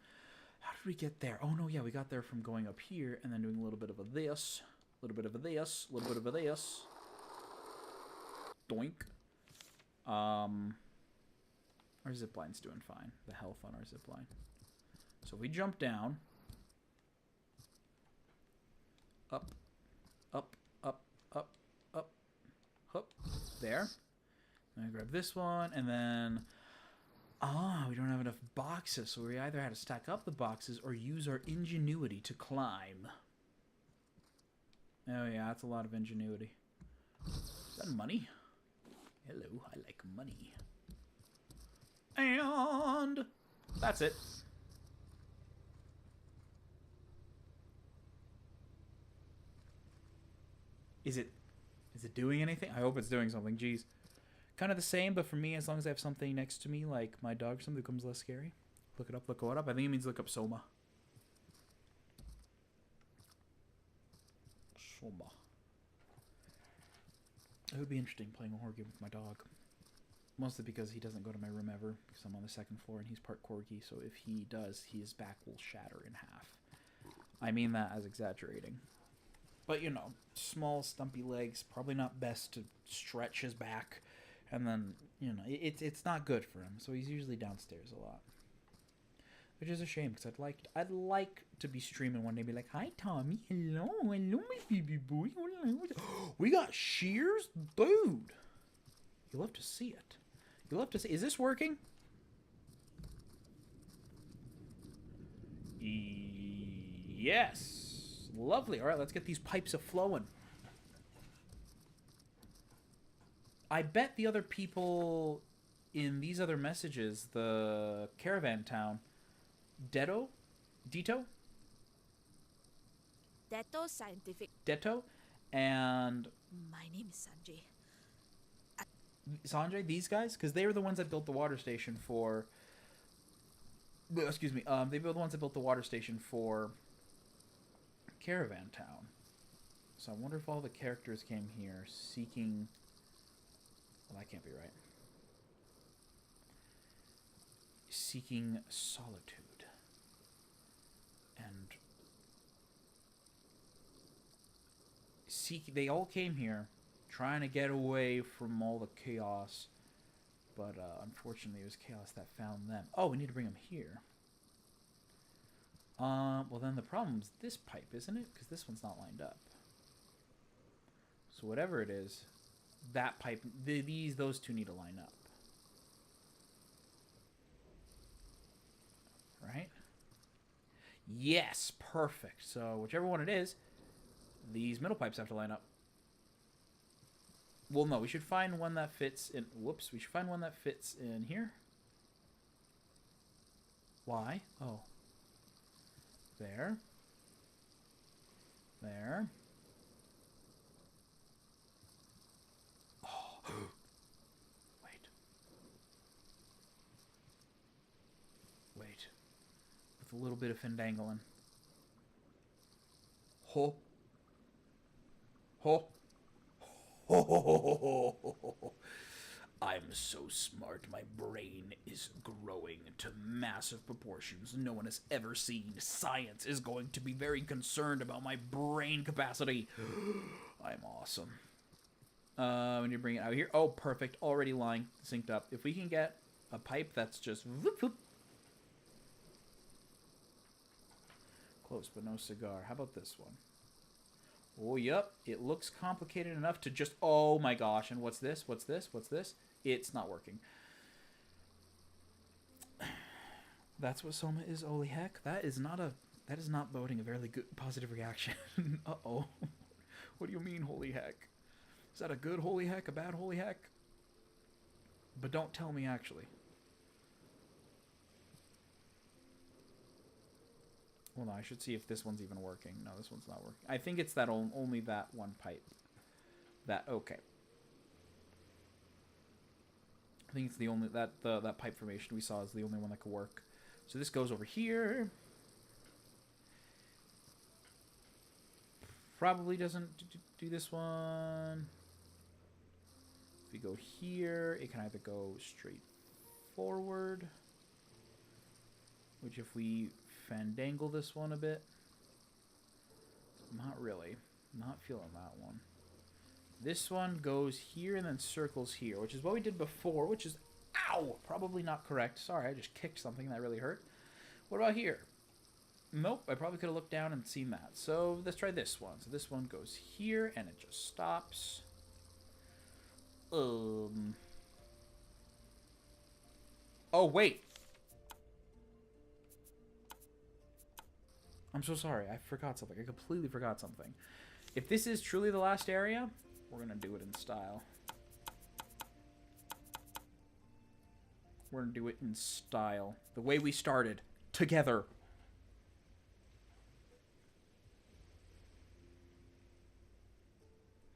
How did we get there? Oh no, yeah, we got there from going up here and then doing a little bit of a this, a little bit of a this, a little bit of a this. Doink. Our zipline's doing fine. The health on our zipline. So we jump down. Up. Up. Up. Up. Up. Up. There. I'm gonna grab this one, and then... we don't have enough boxes, so we either had to stack up the boxes or use our ingenuity to climb. Oh yeah, that's a lot of ingenuity. Is that money? Hello, I like money. And that's it. Is it doing anything? I hope it's doing something. Jeez. Kind of the same, but for me, as long as I have something next to me, like my dog or something, it becomes less scary. Look it up, look it up. I think it means look up Soma. Soma. It would be interesting playing a horror game with my dog. Mostly because he doesn't go to my room ever, because I'm on the 2nd floor and he's part corgi, so if he does, his back will shatter in half. I mean that as exaggerating. But, you know, small, stumpy legs, probably not best to stretch his back, and then, you know, it's not good for him, so he's usually downstairs a lot. Which is a shame, because I'd like to be streaming one day and be like, hi, Tommy, hello, my baby boy. We got shears? Dude. You'll have to see it. You'll have to see. Is this working? Yes. Lovely. All right, let's get these pipes a-flowing. I bet the other people in these other messages, the caravan town, Deto? Deto Scientific. Deto? And My name is Sanjay. Sanjay, these guys? Because they were the ones that built the water station for... Excuse me. They were the ones that built the water station for Caravan Town. So I wonder if all the characters came here seeking... Well, that can't be right. Seeking solitude. And... They all came here trying to get away from all the chaos. But unfortunately, it was chaos that found them. Oh, we need to bring them here. Well, then the problem's this pipe, isn't it? Because this one's not lined up. So whatever it is, that pipe, those two need to line up. Right? Yes, perfect. So whichever one it is, these middle pipes have to line up. Well, no, we should find one that fits in... Whoops, we should find one that fits in here. Why? Oh. There. There. Oh. Wait. Wait. With a little bit of findangling. Ho. Ho. I'm so smart, my brain is growing to massive proportions no one has ever seen. Science is going to be very concerned about my brain capacity. I'm awesome. We need to bring it out here. Oh, perfect. Already lying, synced up. If we can get a pipe that's just... Whoop, whoop. Close, but no cigar. How about this one? Oh, yep. It looks complicated enough to just... Oh, my gosh. And what's this? What's this? What's this? It's not working. That's what Soma is, holy heck. That is not boding a very good positive reaction. Uh-oh. What do you mean, holy heck? Is that a good holy heck? A bad holy heck? But don't tell me, actually. Well, no, I should see if this one's even working. No, this one's not working. I think it's that only that one pipe. Okay. I think it's the only... That pipe formation we saw is the only one that could work. So this goes over here. Probably doesn't do this one. If we go here, it can either go straight forward. Which if we fandangle this one a bit. Not really. Not feeling that one. This one goes here and then circles here, which is what we did before, which is, ow, probably not correct. Sorry, I just kicked something that really hurt. What about here? Nope, I probably could have looked down and seen that. So let's try this one. So this one goes here and it just stops. Oh, wait. I'm so sorry. I forgot something. I completely forgot something. If this is truly the last area, we're going to do it in style. We're going to do it in style. The way we started. Together.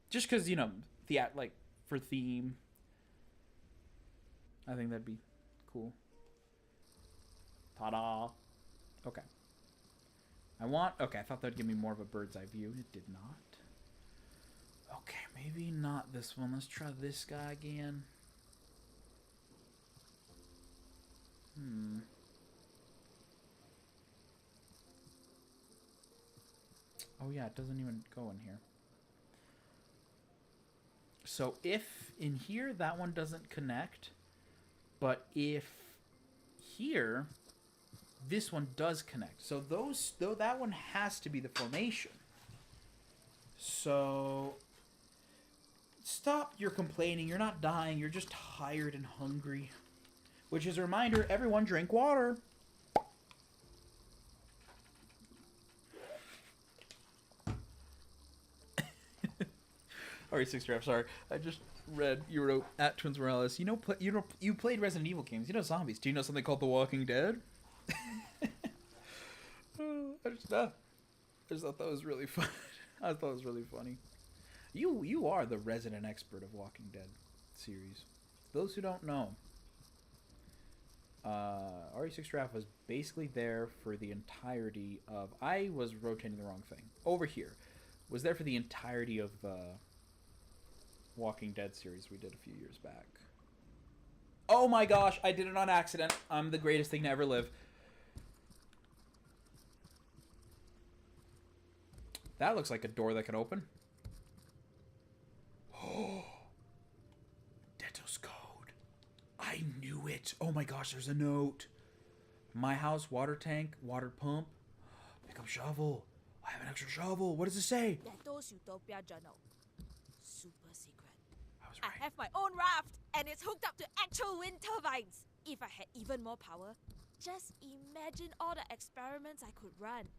Just because, you know, like, for theme. I think that'd be cool. Ta-da. Okay. Okay, I thought that'd give me more of a bird's eye view. It did not. Okay, maybe not this one. Let's try this guy again. Oh yeah, it doesn't even go in here. So if in here that one doesn't connect, but if here this one does connect. So that one has to be the formation. So stop your complaining. You're not dying. You're just tired and hungry. Which is a reminder, everyone drink water. Alright, 6 draft, sorry. I just Red, you wrote at Twins Morales. You played Resident Evil games. You know zombies. Do you know something called The Walking Dead? I just thought that was really fun. I thought it was really funny. You are the resident expert of Walking Dead series. Those who don't know, RE6 Raft was basically there for the entirety of... I was rotating the wrong thing. Over here. Was there for the entirety of the Walking Dead series we did a few years back. Oh my gosh, I did it on accident. I'm the greatest thing to ever live. That looks like a door that can open. Oh, Deto's code. I knew it. Oh my gosh, there's a note. My house, water tank, water pump. Pick up shovel. I have an extra shovel. What does it say? Deto's Utopia Journal. Super secret. I was right. I have my own raft, and it's hooked up to actual wind turbines. If I had even more power, just imagine all the experiments I could run.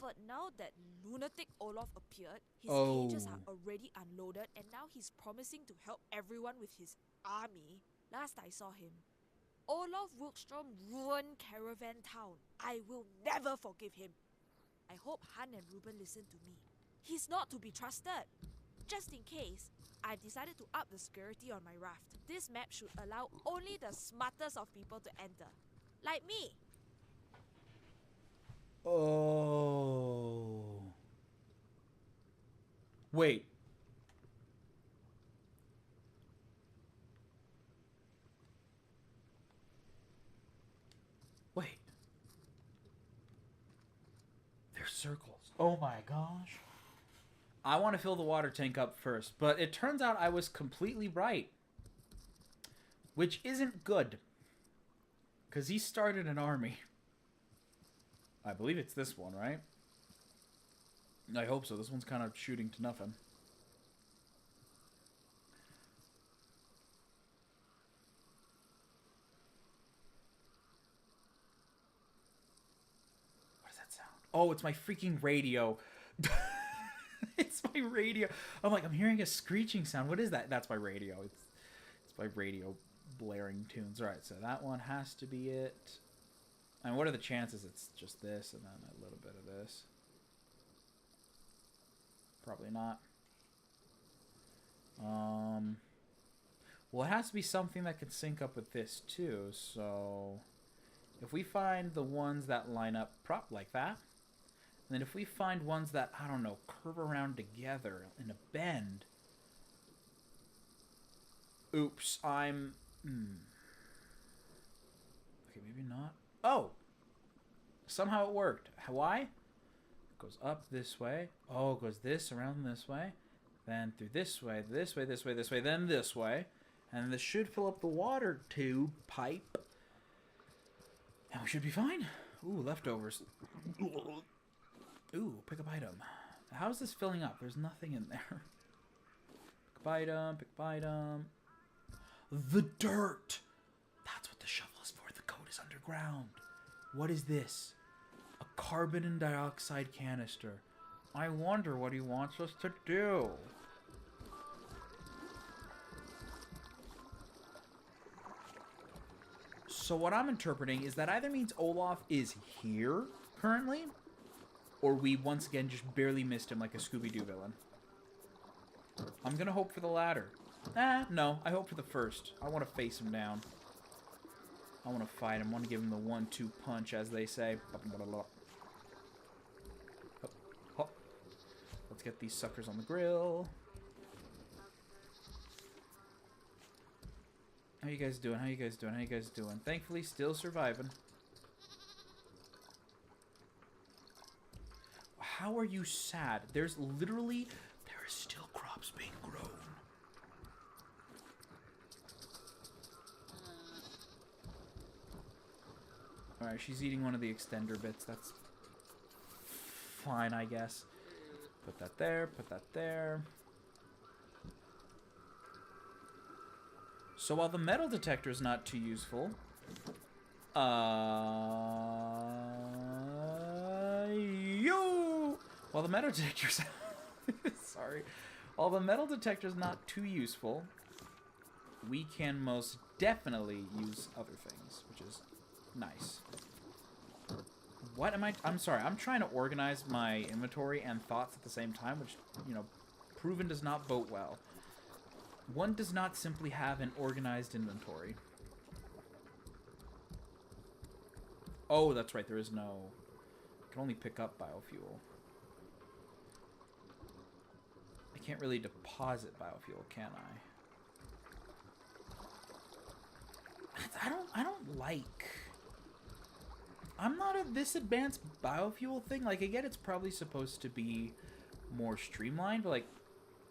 But now that lunatic Olaf appeared, his cages are already unloaded, and now he's promising to help everyone with his army. Last I saw him, Olaf Wilkstrom ruined Caravan Town. I will never forgive him. I hope Han and Ruben listen to me. He's not to be trusted. Just in case, I've decided to up the security on my raft. This map should allow only the smartest of people to enter. Like me. Oh. Wait. Wait. They're circles. Oh my gosh. I want to fill the water tank up first, but it turns out I was completely right. Which isn't good. Because he started an army. I believe it's this one, right? I hope so. This one's kind of shooting to nothing. What does that sound? Oh, it's my freaking radio. It's my radio. I'm like, I'm hearing a screeching sound. What is that? That's my radio. It's my radio blaring tunes. All right, so that one has to be it. And what are the chances it's just this and then a little bit of this? Probably not. Well, it has to be something that can sync up with this too. So if we find the ones that line up prop like that, and then if we find ones that, I don't know, curve around together in a bend. Oops, I'm... Okay, maybe not. Oh! Somehow it worked. Why? It goes up this way. Oh, it goes this, around this way. Then through this way, this way, this way, this way, then this way. And this should fill up the water tube pipe. And we should be fine. Ooh, leftovers. Ooh, pick up item. How is this filling up? There's nothing in there. Pick up item, pick up item. The dirt! That's what the shovel is for. The code is underground. What is this? A carbon dioxide canister. I wonder what he wants us to do. So what I'm interpreting is that either means Olaf is here currently, or we once again just barely missed him like a Scooby-Doo villain. I'm gonna hope for the latter. No, I hope for the first. I want to face him down. I want to fight him. I want to give him the 1-2 punch, as they say. Let's get these suckers on the grill. How you guys doing? How you guys doing? How you guys doing? Thankfully, still surviving. How are you sad? There is still crops being grown. Alright, she's eating one of the extender bits. That's fine, I guess. Put that there, put that there. So while the metal detector is not too useful, while the metal detector's sorry, while the metal detector's not too useful, we can most definitely use other things, which is nice. What am I... I'm sorry, I'm trying to organize my inventory and thoughts at the same time, which, you know, proven does not vote well. One does not simply have an organized inventory. Oh, that's right, there is no... I can only pick up biofuel. I can't really deposit biofuel, can I? I don't like... I'm not a this advanced biofuel thing. Like, I get it's probably supposed to be more streamlined, but like,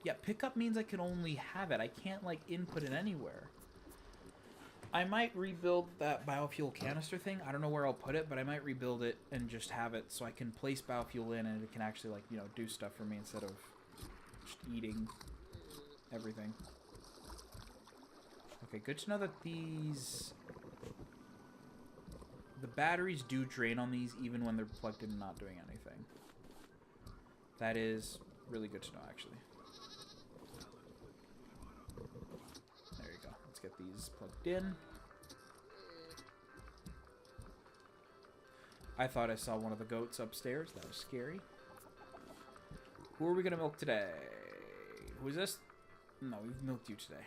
yeah, pickup means I can only have it. I can't like input it anywhere. I might rebuild that biofuel canister thing. I don't know where I'll put it, but I might rebuild it and just have it so I can place biofuel in and it can actually like, you know, do stuff for me instead of just eating everything. Okay, good to know that these... The batteries do drain on these even when they're plugged in and not doing anything. That is really good to know, actually. There you go. Let's get these plugged in. I thought I saw one of the goats upstairs. That was scary. Who are we going to milk today? Who is this? No, we've milked you today.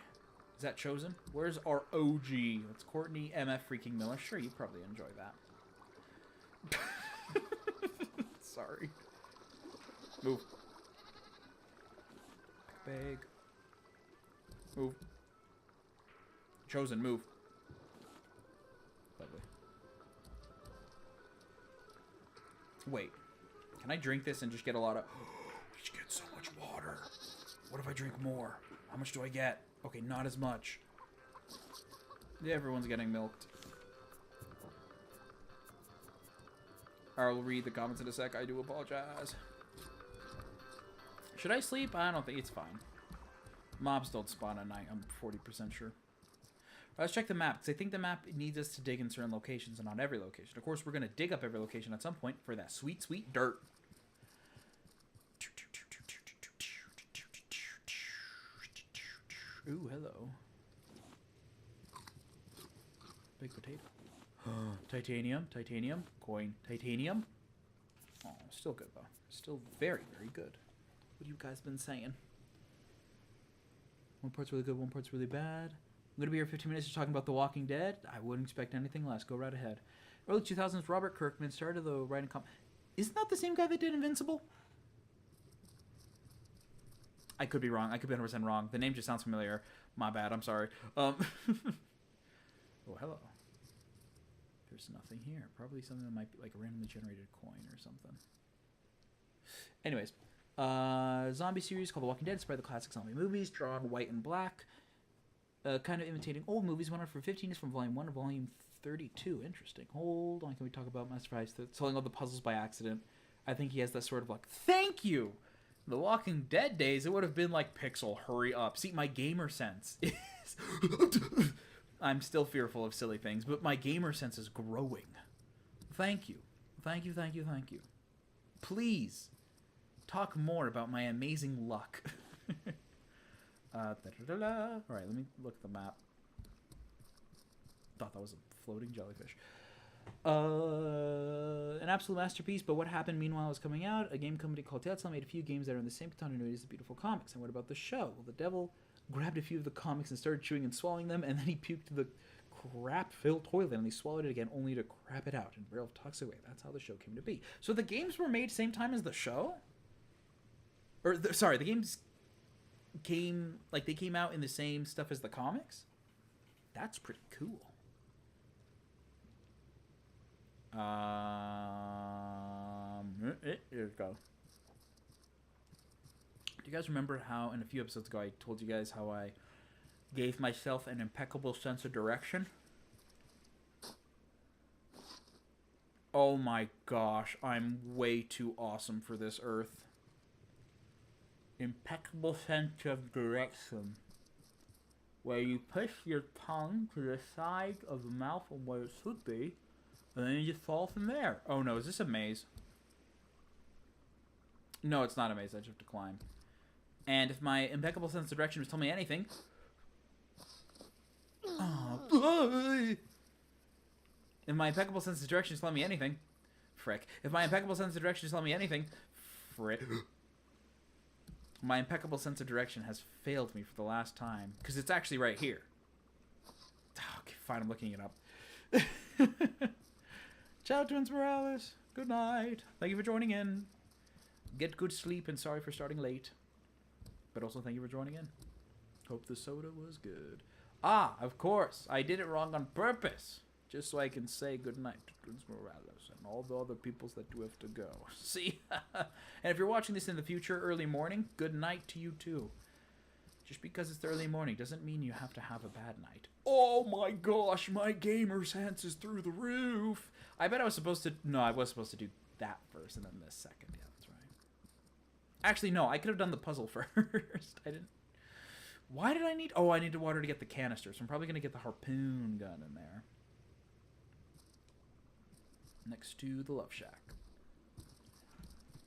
Is that Chosen? Where's our OG? It's Courtney MF freaking Miller. Sure, you probably enjoy that. Sorry. Move. Bag. Move. Chosen, move. Lovely. Wait. Can I drink this and just get a lot of... We should get so much water. What if I drink more? How much do I get? Okay, not as much. Yeah, everyone's getting milked. I'll read the comments in a sec. I do apologize. Should I sleep? I don't think it's fine. Mobs don't spawn at night. I'm 40% sure. Let's check the map, because I think the map needs us to dig in certain locations and not every location. Of course, we're going to dig up every location at some point for that sweet, sweet dirt. Ooh, hello. Big potato. Titanium, titanium, coin, titanium. Oh, still good, though. Still very, very good. What have you guys been saying? One part's really good, one part's really bad. I'm going to be here 15 minutes just talking about The Walking Dead. I wouldn't expect anything less. Go right ahead. Early 2000s, Robert Kirkman started the writing Isn't that the same guy that did Invincible? I could be wrong. I could be 100% wrong. The name just sounds familiar. My bad. I'm sorry. Oh, hello. There's nothing here. Probably something that might be like a randomly generated coin or something. Anyways. Zombie series called The Walking Dead. Inspired the classic zombie movies. Drawn white and black. Kind of imitating old movies. Went on for 15 years from Volume 1 to Volume 32. Interesting. Hold on. Can we talk about Master Price? Solving all the puzzles by accident. I think he has that sort of like, thank you! The Walking Dead days, it would have been like, Pixel, hurry up. See, my gamer sense is... I'm still fearful of silly things, but my gamer sense is growing. Thank you. Thank you, thank you, thank you. Please, talk more about my amazing luck. Alright, let me look at the map. Thought that was a floating jellyfish. An absolute masterpiece, but what happened meanwhile was coming out. A game company called Telltale made a few games that are in the same continuity as the beautiful comics. And what about the show? Well, the devil grabbed a few of the comics and started chewing and swallowing them, and then he puked the crap-filled toilet, and he swallowed it again only to crap it out in real toxic way. That's how the show came to be. So the games were made same time as the show? Or, sorry, the games came, like, they came out in the same stuff as the comics? That's pretty cool. Here we go. Do you guys remember how in a few episodes ago I told you guys how I gave myself an impeccable sense of direction? Oh my gosh, I'm way too awesome for this earth. Impeccable sense of direction. Where you push your tongue to the side of the mouth of where it should be, and then you just fall from there. Oh no, is this a maze? No, it's not a maze. I just have to climb. And if my impeccable sense of direction was telling me anything, Oh. If my impeccable sense of direction is telling me anything, frick. If my impeccable sense of direction is telling me anything, frick. My impeccable sense of direction has failed me for the last time. Because it's actually right here. Okay, fine, I'm looking it up. Ciao, Twins Morales. Good night. Thank you for joining in. Get good sleep and sorry for starting late. But also thank you for joining in. Hope the soda was good. Ah, of course. I did it wrong on purpose. Just so I can say goodnight to Twins Morales and all the other peoples that do have to go. See? And if you're watching this in the future, early morning, good night to you too. Just because it's the early morning doesn't mean you have to have a bad night. Oh my gosh, my gamer sense is through the roof. I bet I was supposed to... No, I was supposed to do that first and then this second. Yeah, that's right. Actually, no, I could have done the puzzle first. I didn't... Why did I need... Oh, I needed water to get the canister, so I'm probably going to get the harpoon gun in there. Next to the Love Shack.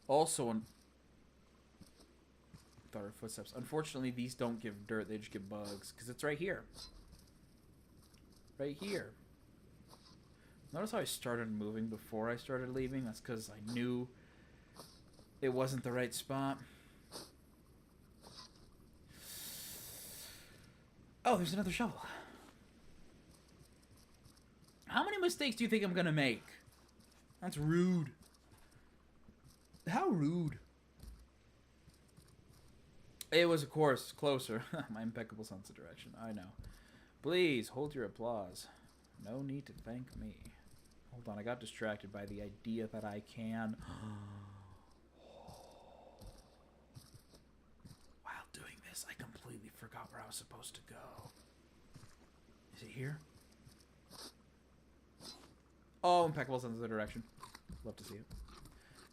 Also, daughter footsteps. Unfortunately, these don't give dirt, they just give bugs. Because it's right here. Right here. Notice how I started moving before I started leaving? That's because I knew it wasn't the right spot. Oh, there's another shovel. How many mistakes do you think I'm going to make? That's rude. How rude. It was, of course, closer. My impeccable sense of direction. I know. Please, hold your applause. No need to thank me. Hold on, I got distracted by the idea that I can... While doing this, I completely forgot where I was supposed to go. Is it here? Oh, impeccable sense of direction. Love to see it.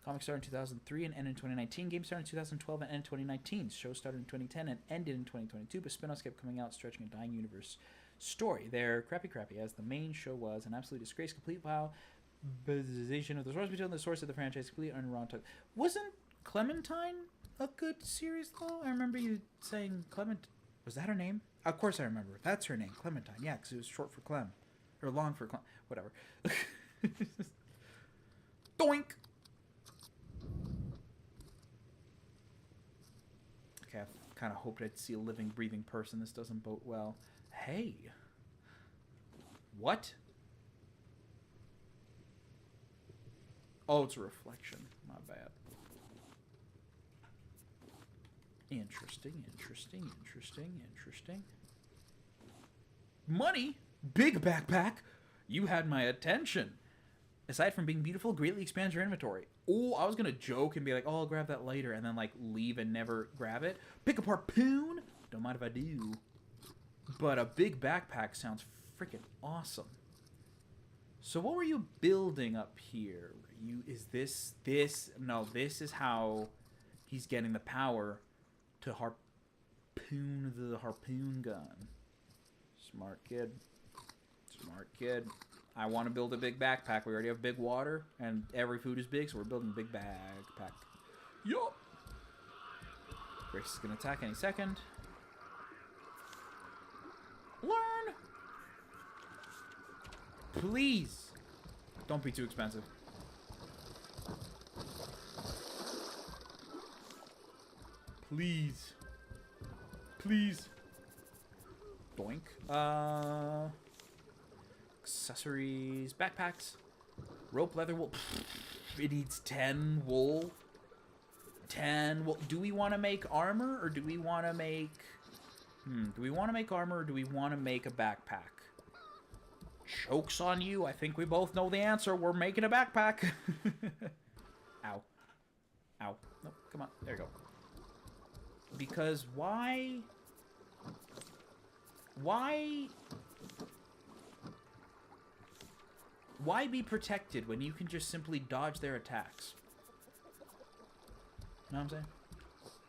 Comic started in 2003 and ended in 2019. Game started in 2012 and ended in 2019. Show started in 2010 and ended in 2022, but spin-offs kept coming out, stretching a dying universe story. They're crappy, as the main show was an absolute disgrace, complete violation of the source material and the source of the franchise, complete unwrought. Wasn't Clementine a good series, though? I remember you saying Clement... Was that her name? Of course I remember. That's her name, Clementine. Yeah, because it was short for Clem. Or long for Clem. Whatever. Doink! Okay, I kind of hoped I'd see a living, breathing person. This doesn't bode well. Hey. What? Oh, it's a reflection. My bad. Interesting. Money? Big backpack? You had my attention. Aside from being beautiful, greatly expands your inventory. Oh, I was going to joke and be like, oh, I'll grab that later, and then, like, leave and never grab it. Pick up harpoon? Don't mind if I do. But a big backpack sounds freaking awesome. So what were you building up here? Is this... No, this is how he's getting the power to harpoon the harpoon gun. Smart kid. I want to build a big backpack. We already have big water, and every food is big, so we're building a big backpack. Yup. Grace is going to attack any second. Learn! Please. Don't be too expensive. Please. Doink. Accessories, backpacks, rope, leather, wool. It needs 10 wool. 10 wool. Do we want to make armor, or do we want to make... do we want to make armor, or do we want to make a backpack? Joke's on you. I think we both know the answer. We're making a backpack. Ow. Ow. Nope, come on. There you go. Because why... Why be protected when you can just simply dodge their attacks? Know what I'm saying?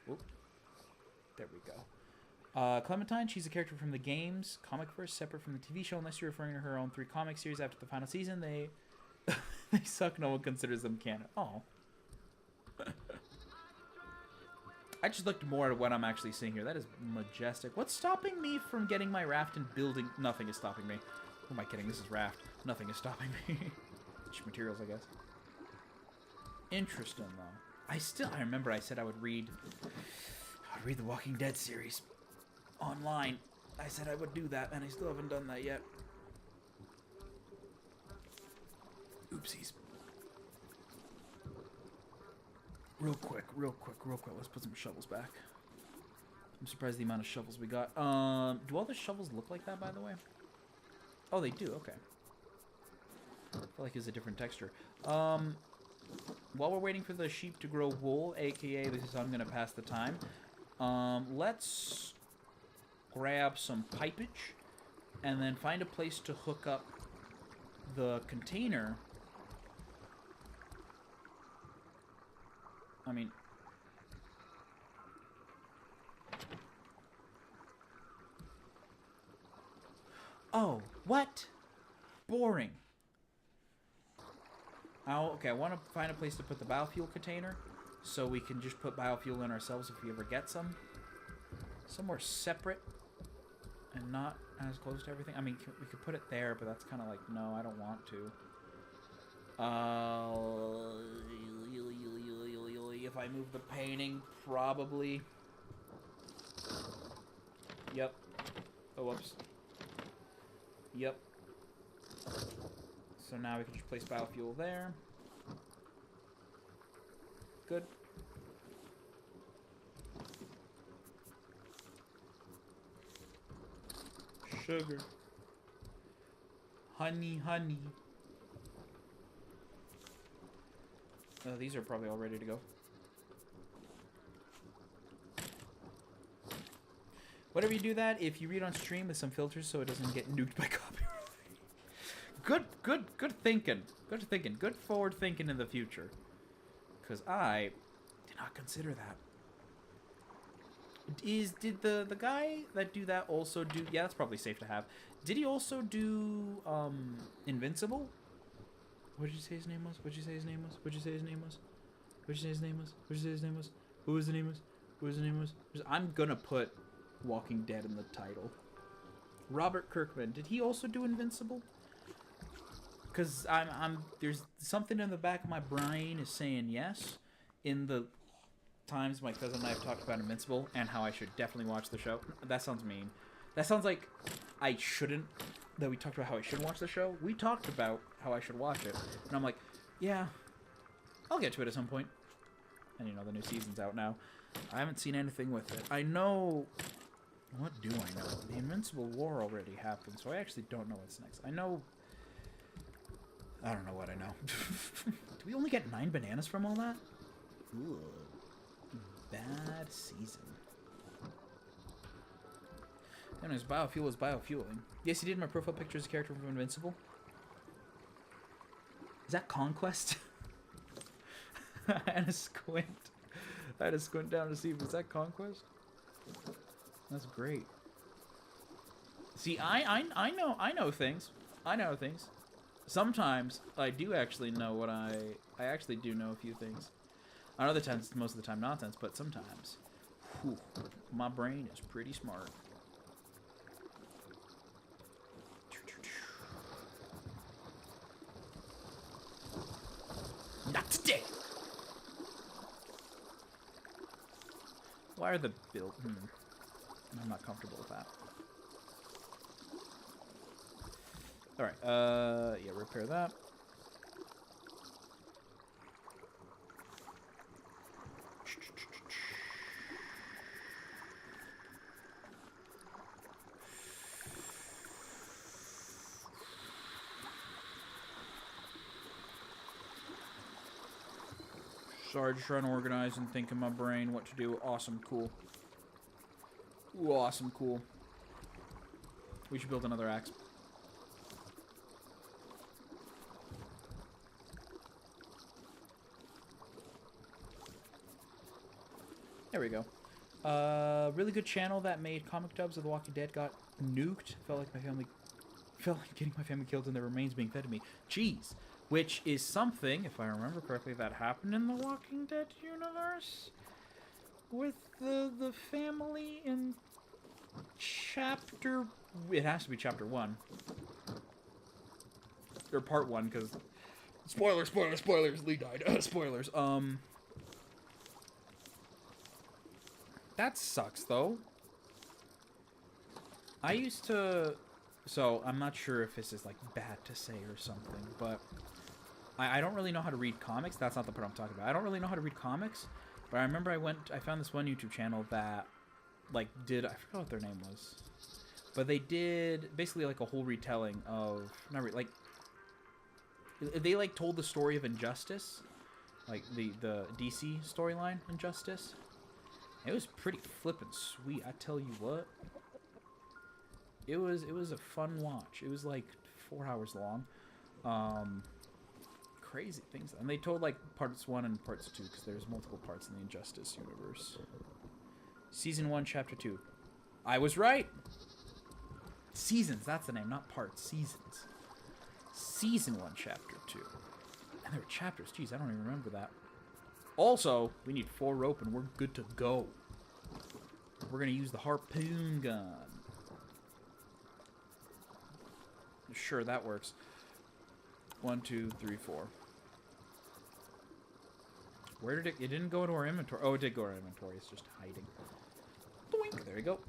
Whoop. There we go. Clementine, she's a character from the games, comic verse, separate from the TV show, unless you're referring to her own 3 comic series after the final season. They suck. No one considers them canon. Oh. I just looked more at what I'm actually seeing here. That is majestic. What's stopping me from getting my raft and building? Nothing is stopping me. Who am I kidding? This is raft. Nothing is stopping me. Just materials, I guess. Interesting, though. I remember I said I would read the Walking Dead series online. I said I would do that, and I still haven't done that yet. Oopsies. Real quick. Let's put some shovels back. I'm surprised the amount of shovels we got. Do all the shovels look like that, by the way? Oh, they do. Okay. I feel like it's a different texture. While we're waiting for the sheep to grow wool, aka this is how I'm gonna pass the time. Let's grab some pipage, and then find a place to hook up the container. I mean, oh, what? Boring. Oh, okay, I want to find a place to put the biofuel container, so we can just put biofuel in ourselves if we ever get some. Somewhere separate, and not as close to everything. I mean, we could put it there, but that's kind of like, no, I don't want to. If I move the painting, probably. Yep. Oh, whoops. Yep. So now we can just place biofuel there. Good. Sugar. Honey. These are probably all ready to go. Whatever you do that, if you read on stream with some filters so it doesn't get nuked by copyright. Good thinking. Good forward thinking in the future. Because I did not consider that. Did the guy that do that also do... Yeah, that's probably safe to have. Did he also do Invincible? What did you say his name was? Who was the name was? I'm gonna put Walking Dead in the title. Robert Kirkman. Did he also do Invincible? Because there's something in the back of my brain is saying yes. In the times my cousin and I have talked about Invincible and how I should definitely watch the show. That sounds mean. That sounds like I shouldn't. That we talked about how I should watch the show. We talked about how I should watch it, and I'm like, yeah, I'll get to it at some point. And you know, the new season's out now. I haven't seen anything with it. I know. What do I know? The Invincible War already happened, so I actually don't know what's next. I know. I don't know what I know. Do we only get 9 bananas from all that? Ooh. Bad season. Anyways, biofuel is biofueling. Yes, he did my profile picture as a character from Invincible. Is that Conquest? I had to squint. Down to see if it's that Conquest. That's great. See, I know things. I know things. Sometimes I do actually know what I actually do know a few things. On other times, most of the time nonsense, but sometimes, whew, my brain is pretty smart. Not today. Why are the build? I'm not comfortable with that. All right. Yeah, repair that. Sorry, just trying to organize and think in my brain what to do. Awesome, cool. Ooh, awesome, cool. We should build another axe. There we go. Really good channel that made comic dubs of The Walking Dead got nuked. Felt like getting my family killed and their remains being fed to me. Jeez. Which is something, if I remember correctly, that happened in the Walking Dead universe. with the family in chapter... It has to be chapter 1. Or part 1, because... Spoilers! Lee died. Spoilers. That sucks, though. I used to... So, I'm not sure if this is, like, bad to say or something, but... I don't really know how to read comics. That's not the part I'm talking about. I don't really know how to read comics, but I remember I found this one YouTube channel that, like, did... I forgot what their name was. But they did basically, like, a whole retelling of... Like... They, like, told the story of Injustice. Like, the DC storyline, Injustice. It was pretty flippin' sweet, I tell you what. It was a fun watch. It was, like, 4 hours long. Crazy things. And they told, like, parts 1 and parts 2, because there's multiple parts in the Injustice universe. Season 1, Chapter 2. I was right! Seasons, that's the name, not parts. Seasons. Season 1, Chapter 2. And there were chapters. Jeez, I don't even remember that. Also, we need 4 rope and we're good to go. We're going to use the harpoon gun. Sure, that works. 1, 2, 3, 4. Where did it... It didn't go to our inventory. Oh, it did go to our inventory. It's just hiding. Boink. There you go.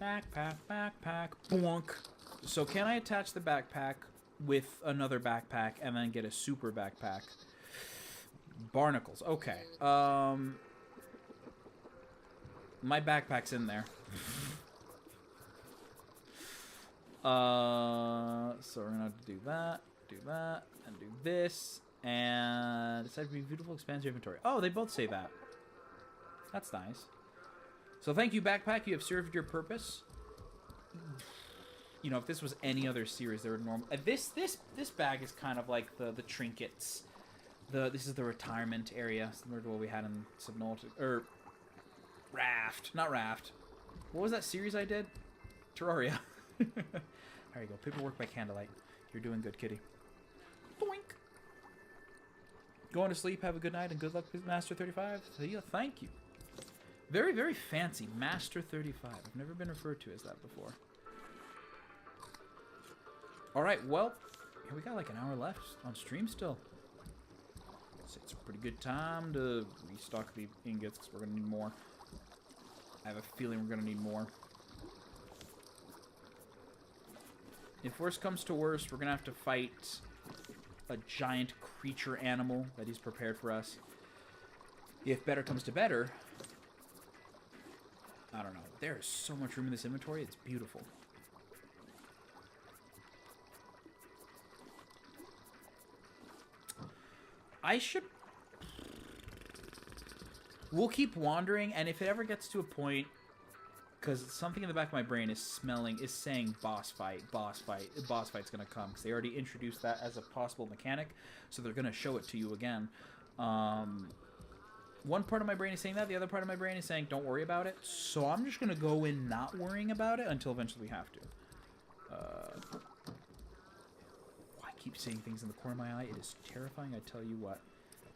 Backpack, backpack, boink. So can I attach the backpack with another backpack and then get a super backpack? Barnacles. Okay. My backpack's in there. So we're gonna have to do that, and do this, and decide to be beautiful, expand your inventory. Oh, they both say that. That's nice. So thank you, backpack. You have served your purpose. You know, if this was any other series, they would normal. This bag is kind of like the trinkets. This is the retirement area, similar to what we had in Subnautica or Raft, not Raft. What was that series I did? Terraria. There you go. Paperwork by candlelight. You're doing good, kitty. Boink. Going to sleep. Have a good night and good luck, Master 35. See ya. Thank you. Very, very fancy. Master 35. I've never been referred to as that before. Alright, well, here we got like an hour left on stream still. So it's a pretty good time to restock the ingots because we're going to need more. I have a feeling we're going to need more. If worse comes to worse, we're going to have to fight a giant creature animal that he's prepared for us. If better comes to better, I don't know. There is so much room in this inventory. It's beautiful. We'll keep wandering, and if it ever gets to a point, because something in the back of my brain is saying boss fight's gonna come, because they already introduced that as a possible mechanic, so they're gonna show it to you again. One part of my brain is saying that, the other part of my brain is saying don't worry about it, so I'm just gonna go in not worrying about it until eventually we have to. I keep seeing things in the corner of my eye. It is terrifying, I tell you what.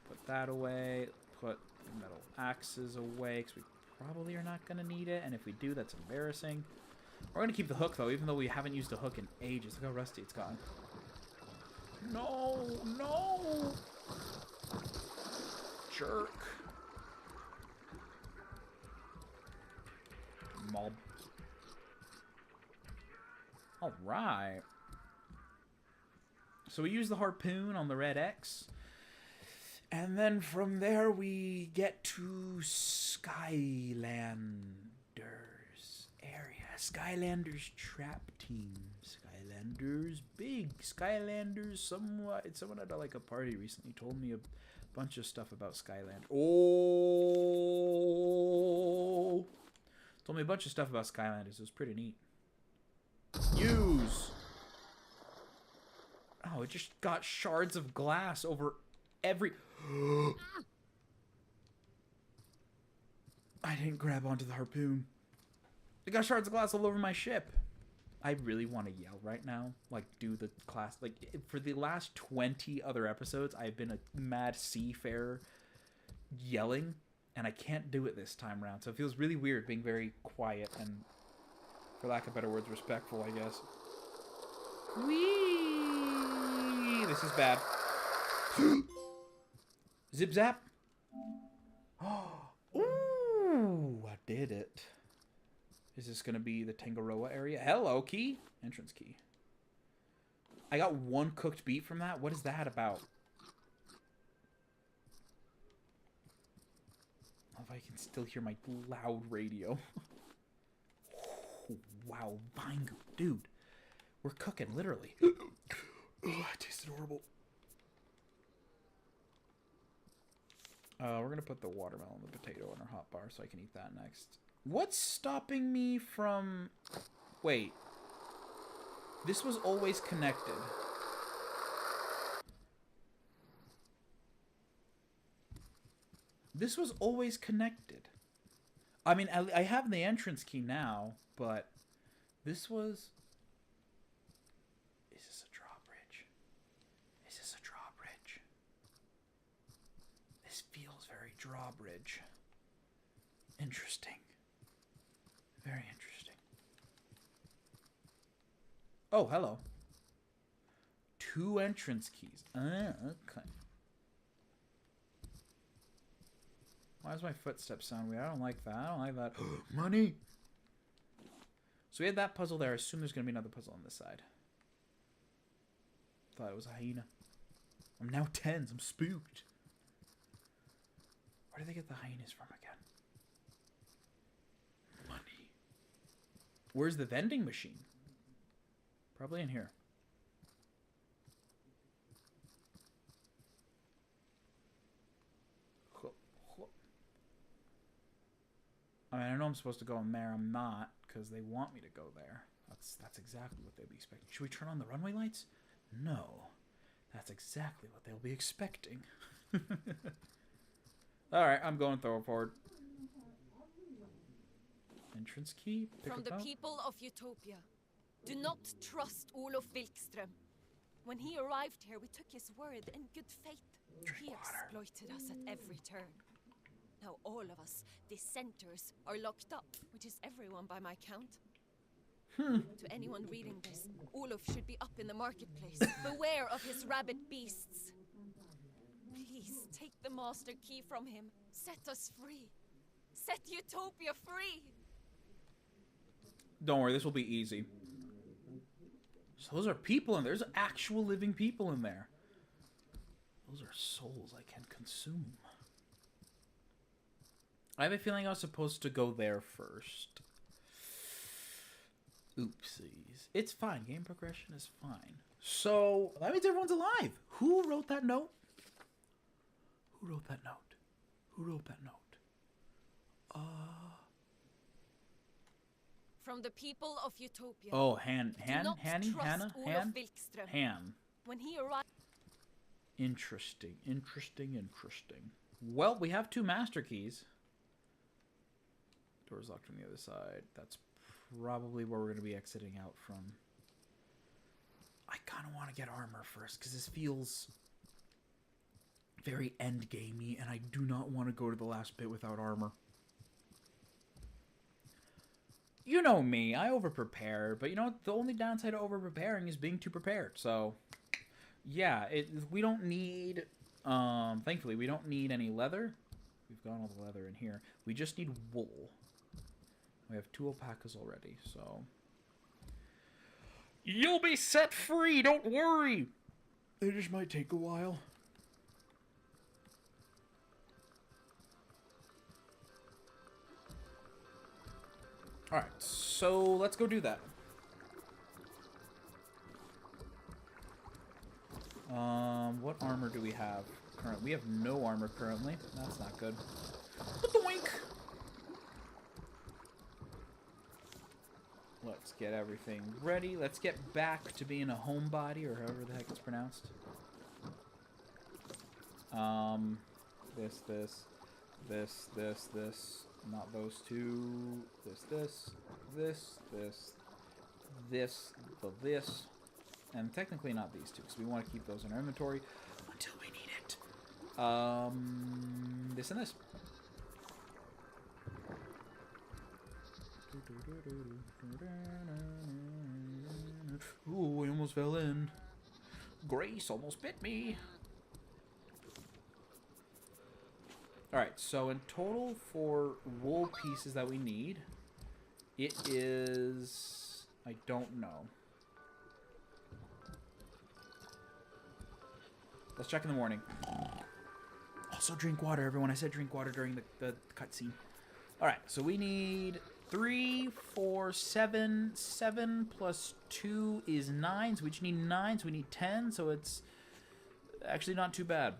Put that away, put metal axes away, because we probably are not going to need it, and if we do, that's embarrassing. We're going to keep the hook, though, even though we haven't used a hook in ages. Look how rusty it's gotten. No! No! Jerk. Mob. Alright. So we use the harpoon on the red X. And then from there we get to Skylanders area. Skylanders trap team. Skylanders big. Skylanders someone at like a party recently told me a bunch of stuff about Skyland. Oh! Told me a bunch of stuff about Skylanders. It was pretty neat. Use! Oh, it just got shards of glass over every... I didn't grab onto the harpoon. It got shards of glass all over my ship. I really want to yell right now. Like, do the class... Like, for the last 20 other episodes, I've been a mad seafarer yelling. And I can't do it this time around. So it feels really weird being very quiet and, for lack of better words, respectful, I guess. Whee! This is bad. Zip zap. Ooh, I did it. Is this going to be the Tangaroa area? Hello, key. Entrance key. I got one cooked beet from that. What is that about? If I can still hear my loud radio. Wow, Vingu, dude. We're cooking, literally. Oh, it tasted horrible. We're going to put the watermelon and the potato in our hot bar so I can eat that next. What's stopping me from... Wait. This was always connected. This was always connected. I mean, I have the entrance key now, but this was... Is this a drawbridge? Is this a drawbridge? This feels very drawbridge. Interesting. Very interesting. Oh, hello. 2 entrance keys. Okay. Why does my footsteps sound weird? I don't like that. I don't like that. Money! So we had that puzzle there. I assume there's going to be another puzzle on this side. Thought it was a hyena. I'm now tense. I'm spooked. Where do they get the hyenas from again? Money. Where's the vending machine? Probably in here. I mean, I know I'm supposed to go in there. I'm not, because they want me to go there. That's exactly what they'll be expecting. Should we turn on the runway lights? No. That's exactly what they'll be expecting. Alright, I'm going forward. Entrance key? From the people of Utopia. Do not trust Olof Wilkström. When he arrived here, we took his word in good faith. He exploited us at every turn. Now all of us, dissenters, are locked up, which is everyone by my count. To anyone reading this, Olof should be up in the marketplace. Beware of his rabid beasts. Please, take the master key from him. Set us free. Set Utopia free! Don't worry, this will be easy. So those are people in there. There's actual living people in there. Those are souls I can consume. I have a feeling I was supposed to go there first. Oopsies. It's fine. Game progression is fine. So, that means everyone's alive. Who wrote that note? Who wrote that note? Who wrote that note? From the people of Utopia. Oh, Hannah. When he arrived. Interesting. Well, we have 2 master keys. Door's locked from the other side. That's probably where we're going to be exiting out from. I kind of want to get armor first, because this feels very endgamey, and I do not want to go to the last bit without armor. You know me, I over-prepare, but you know what? The only downside to over-preparing is being too prepared, so... Yeah, we don't need... thankfully, we don't need any leather. We've got all the leather in here. We just need wool. We have 2 alpacas already, so... You'll be set free, don't worry! It just might take a while. Alright, so let's go do that. What armor do we have currently? We have no armor currently. That's not good. Doink! Let's get everything ready. Let's get back to being a homebody, or however the heck it's pronounced. This. Not those 2. This. And technically not these 2, because we want to keep those in our inventory until we need it. This and this. Ooh, I almost fell in. Grace almost bit me. Alright, so in total for wool pieces that we need, it is... I don't know. Let's check in the morning. Also drink water, everyone. I said drink water during the cutscene. Alright, so we need 3, 4, 7. 7 plus 2 is 9, so we just need 9, so we need 10, so it's actually not too bad.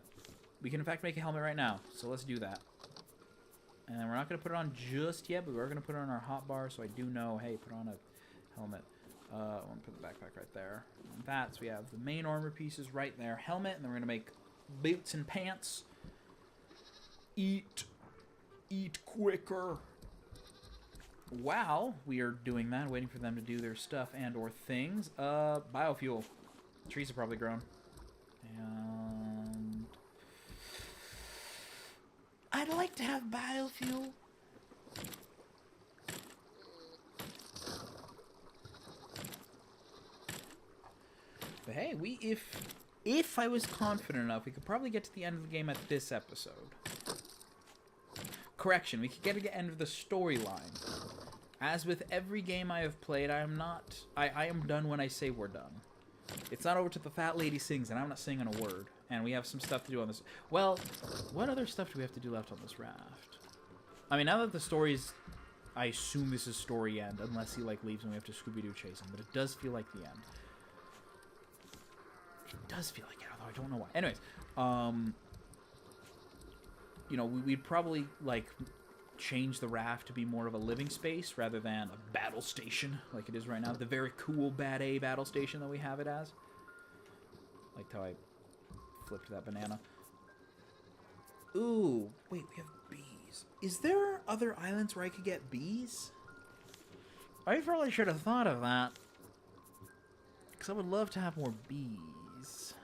We can, in fact, make a helmet right now, so let's do that. And we're not going to put it on just yet, but we're going to put it on our hotbar, so I do know, hey, put on a helmet. I want to put the backpack right there. And that, so we have the main armor pieces right there. Helmet, and then we're going to make boots and pants. Eat quicker. While we are doing that, waiting for them to do their stuff and or things, biofuel. Trees have probably grown. And I'd like to have biofuel. But hey, if I was confident enough, we could probably get to the end of the game at this episode. Correction, we could get to the end of the storyline. As with every game I have played, I am done when I say we're done. It's not over till the fat lady sings, and I'm not singing a word. And we have some stuff to do on this. Well, what other stuff do we have to do left on this raft? I mean, now that the story's... I assume this is story end, unless he, like, leaves and we have to Scooby-Doo chase him. But it does feel like the end. It does feel like it, although I don't know why. Anyways, you know, we'd probably, like, change the raft to be more of a living space rather than a battle station like it is right now. The very cool Bad A battle station that we have it as. Liked how I flipped that banana. Ooh, wait, we have bees. Is there other islands where I could get bees? I probably should have thought of that. Because I would love to have more bees.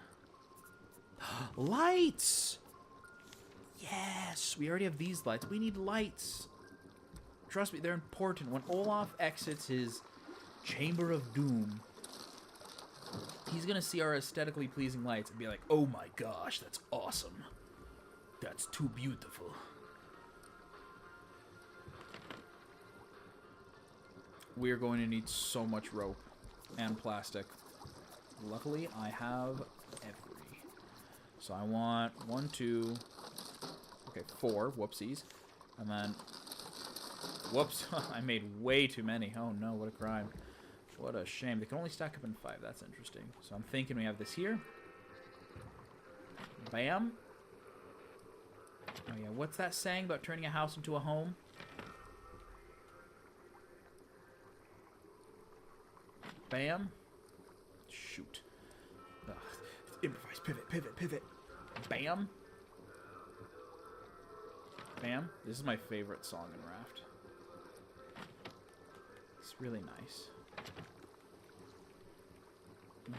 Lights! Yes! We already have these lights. We need lights. Trust me, they're important. When Olaf exits his Chamber of Doom, he's gonna see our aesthetically pleasing lights and be like, oh my gosh, that's awesome. That's too beautiful. We're going to need so much rope and plastic. Luckily, I have every. So I want 1, 2... Okay, 4. Whoopsies. And then... Whoops. I made way too many. Oh no, what a crime. What a shame. They can only stack up in 5. That's interesting. So I'm thinking we have this here. Bam. Oh yeah, what's that saying about turning a house into a home? Bam. Shoot. Ugh. Improvise. Pivot, pivot, pivot. Bam. Bam. This is my favorite song in Raft. It's really nice.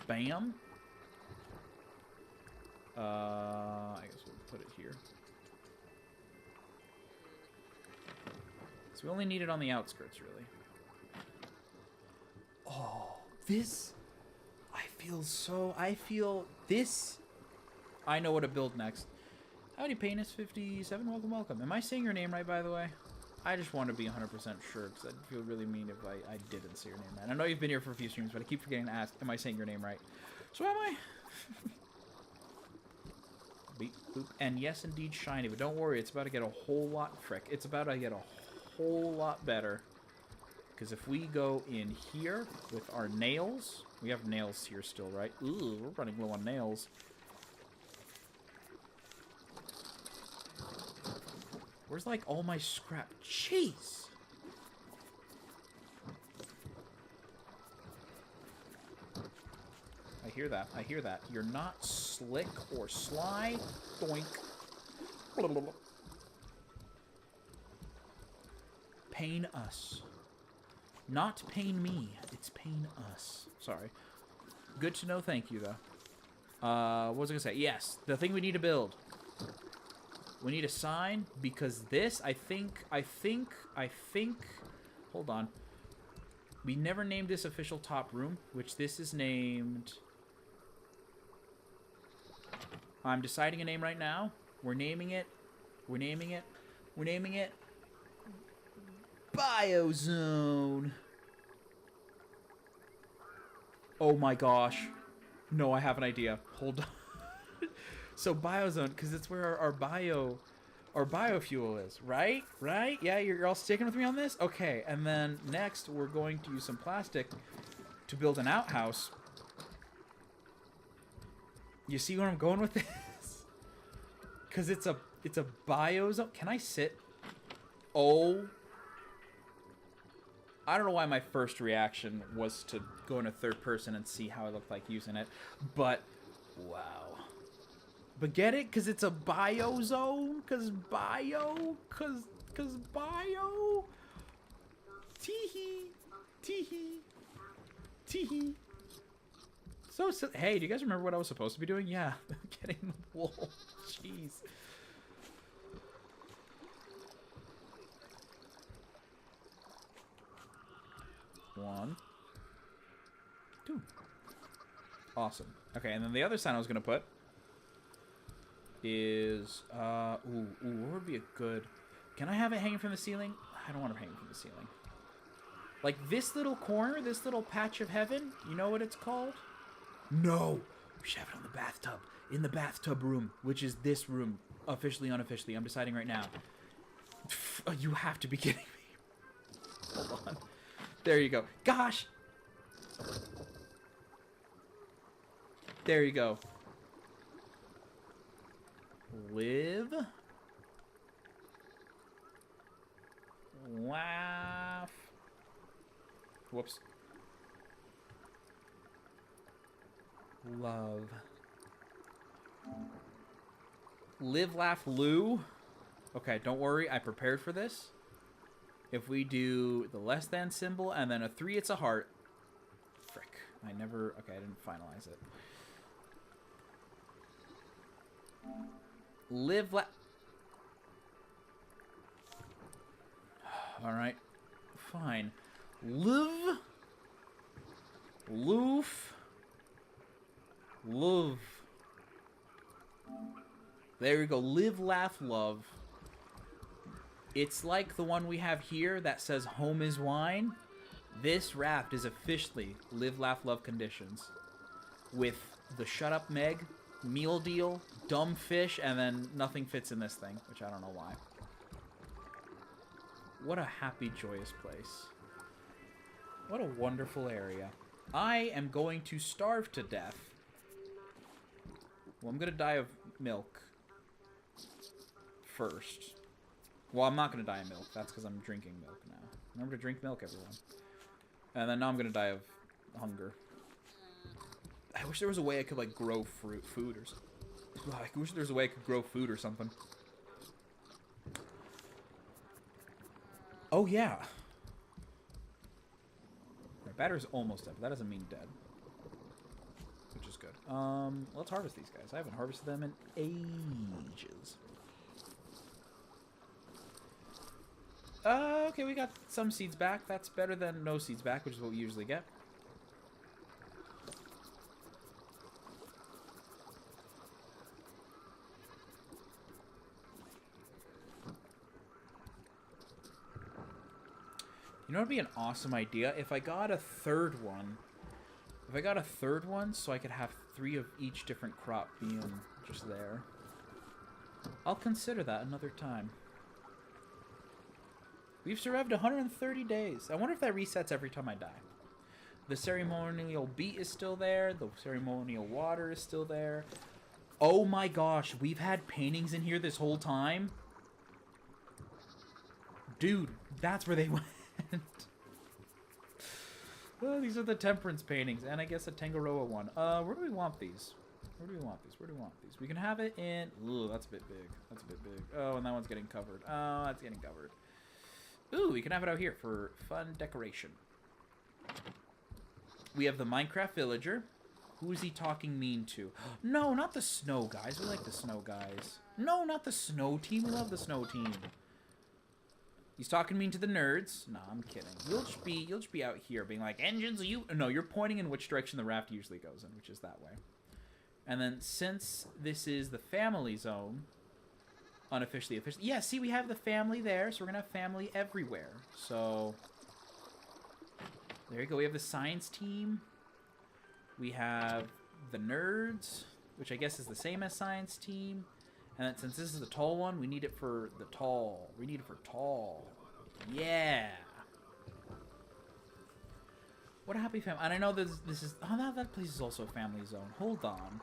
Bam. I guess we'll put it here. So we only need it on the outskirts, really. Oh, this... I feel this... I know what to build next. Howdy, Painus 57. Welcome, welcome. Am I saying your name right, by the way? I just want to be 100% sure, because I'd feel really mean if I didn't say your name right. I know you've been here for a few streams, but I keep forgetting to ask, am I saying your name right? So am I? Beep, boop. And yes, indeed, shiny. But don't worry, it's about to get a whole lot... Frick. It's about to get a whole lot better. Because if we go in here with our nails... We have nails here still, right? Ooh, we're running low on nails. Where's, like, all my scrap? Jeez! I hear that. I hear that. You're not slick or sly. Doink. Pain us. Not pain me. It's pain us. Sorry. Good to know. Thank you, though. What was I gonna say? Yes, the thing we need to build. We need a sign because this, I think Hold on. We never named this official top room, which this is named... I'm deciding a name right now. We're naming it. We're naming it. We're naming it. Biozone. Oh my gosh. No, I have an idea. Hold on. So Biozone, because it's where our biofuel is, right? Right? Yeah, you're all sticking with me on this? Okay, and then next we're going to use some plastic to build an outhouse. You see where I'm going with this? Because it's a biozone. Can I sit? Oh. I don't know why my first reaction was to go into third person and see how it looked like using it. But, wow. But get it? Because it's a biozone? Because bio? Because bio? Teehee. Teehee. Teehee. So, hey, do you guys remember what I was supposed to be doing? Yeah, getting the wool. Jeez. One. Two. Awesome. Okay, and then the other sign I was going to put is, what would be a good... Can I have it hanging from the ceiling? I don't want it hanging from the ceiling. Like this little corner, this little patch of heaven, you know what it's called? No! We should have it on the bathtub. In the bathtub room, which is this room. Officially, unofficially. I'm deciding right now. You have to be kidding me. Hold on. There you go. Gosh! There you go. Live. Laugh. Whoops. Love. Live, laugh, Lou. Okay, don't worry. I prepared for this. If we do the less than symbol and then a 3, it's a heart. Frick. I never... Okay, I didn't finalize it. Live, laugh... Alright. Fine. Live. Loof. Love. There we go. Live, laugh, love. It's like the one we have here that says home is wine. This raft is officially live, laugh, love conditions. With the shut up Meg, meal deal, dumb fish, and then nothing fits in this thing, which I don't know why. What a happy, joyous place. What a wonderful area. I am going to starve to death. Well, I'm going to die of milk first. Well, I'm not going to die of milk. That's because I'm drinking milk now. Remember to drink milk, everyone. And then now I'm going to die of hunger. I wish there was a way I could, like, grow food or something. I wish there was a way I could grow food or something. Oh, yeah. My battery's almost dead, but that doesn't mean dead. Which is good. Let's harvest these guys. I haven't harvested them in ages. Okay, we got some seeds back. That's better than no seeds back, which is what we usually get. You know what would be an awesome idea? If I got a third one. If I got a third one, so I could have 3 of each different crop being just there. I'll consider that another time. We've survived 130 days. I wonder if that resets every time I die. The ceremonial beet is still there. The ceremonial water is still there. Oh my gosh, we've had paintings in here this whole time? Dude, that's where they went. Oh, these are the temperance paintings, and I guess a Tangaroa one. Where do we want these? Where do we want these? Where do we want these? We can have it in... Ooh, that's a bit big. That's a bit big. Oh, and that one's getting covered. Oh, that's getting covered. Ooh, we can have it out here for fun decoration. We have the Minecraft villager. Who is he talking mean to? No, not the snow guys. We like the snow guys. No, not the snow team. We love the snow team. He's talking mean to the nerds. No, I'm kidding. You'll just be out here being like, engines, are you? No, you're pointing in which direction the raft usually goes in, which is that way. And then since this is the family zone, unofficially, officially, yeah, see, we have the family there, so we're gonna have family everywhere. So there you go. We have the science team. We have the nerds, which I guess is the same as science team. And then since this is the tall one, we need it for the tall. We need it for tall. Yeah. What a happy family. And I know this is... Oh, that place is also a family zone. Hold on.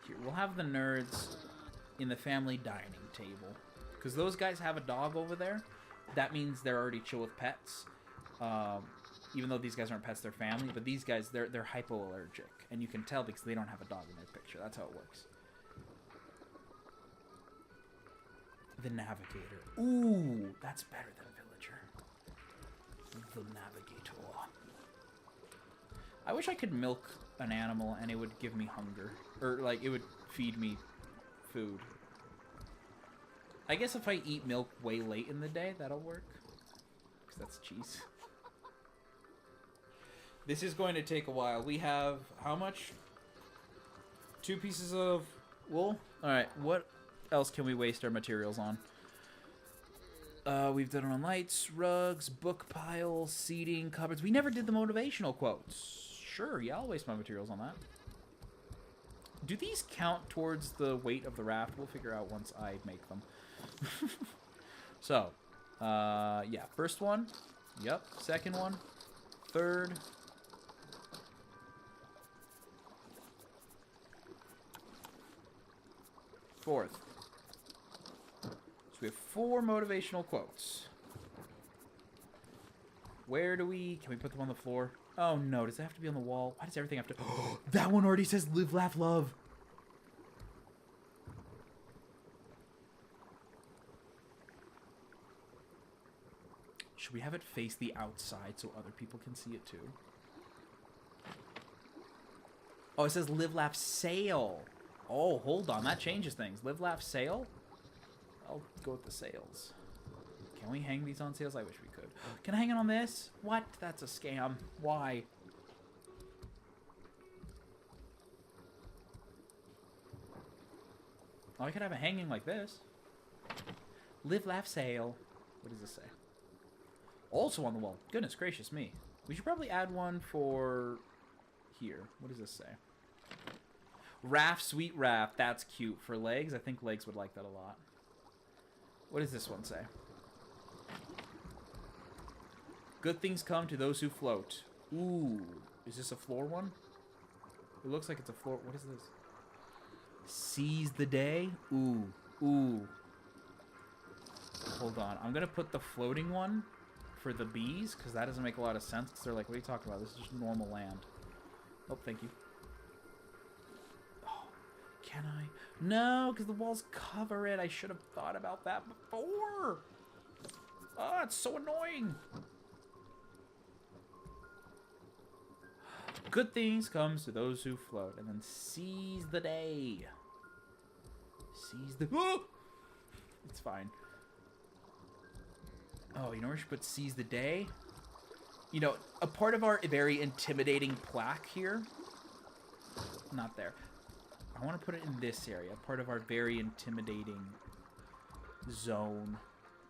Here, we'll have the nerds in the family dining table. Because those guys have a dog over there. That means they're already chill with pets. Even though these guys aren't pets, they're family. But these guys, they're hypoallergic. And you can tell because they don't have a dog in their picture. That's how it works. The Navigator. Ooh, that's better than Villager. The Navigator. I wish I could milk an animal and it would give me hunger. Or, like, it would feed me food. I guess if I eat milk way late in the day, that'll work. Because that's cheese. This is going to take a while. We have, how much? 2 pieces of wool? Alright, what else can we waste our materials on? We've done it on lights, rugs, book piles, seating, cupboards. We never did the motivational quotes. Sure, yeah, I'll waste my materials on that. Do these count towards the weight of the raft? We'll figure out once I make them. So, yeah, first one. Yep, second one. Third. Fourth. So we have 4 motivational quotes. Where do we... Can we put them on the floor? Oh no, does it have to be on the wall? Why does everything have to... Oh, that one already says live, laugh, love. Should we have it face the outside so other people can see it too? Oh, it says live, laugh, sail. Oh, hold on. That changes things. Live, laugh, sail? I'll go with the sails. Can we hang these on sails? I wish we could. Can I hang it on this? What? That's a scam. Why? Oh, I could have it hanging like this. Live, laugh, sail. What does this say? Also on the wall. Goodness gracious me. We should probably add one for here. What does this say? Raft, sweet raft. That's cute. For legs, I think legs would like that a lot. What does this one say? Good things come to those who float. Ooh. Is this a floor one? It looks like it's a floor. What is this? Seize the day? Ooh. Ooh. Hold on. I'm going to put the floating one for the bees, because that doesn't make a lot of sense. Because they're like, what are you talking about? This is just normal land. Oh, thank you. Oh, can I? No, because the walls cover it. I should have thought about that before. Oh, it's so annoying. Good things comes to those who float, and then seize the day. Seize the... Oh! It's fine. Oh, you know where we should put seize the day? You know, a part of our very intimidating plaque here. Not there. I want to put it in this area. Part of our very intimidating zone.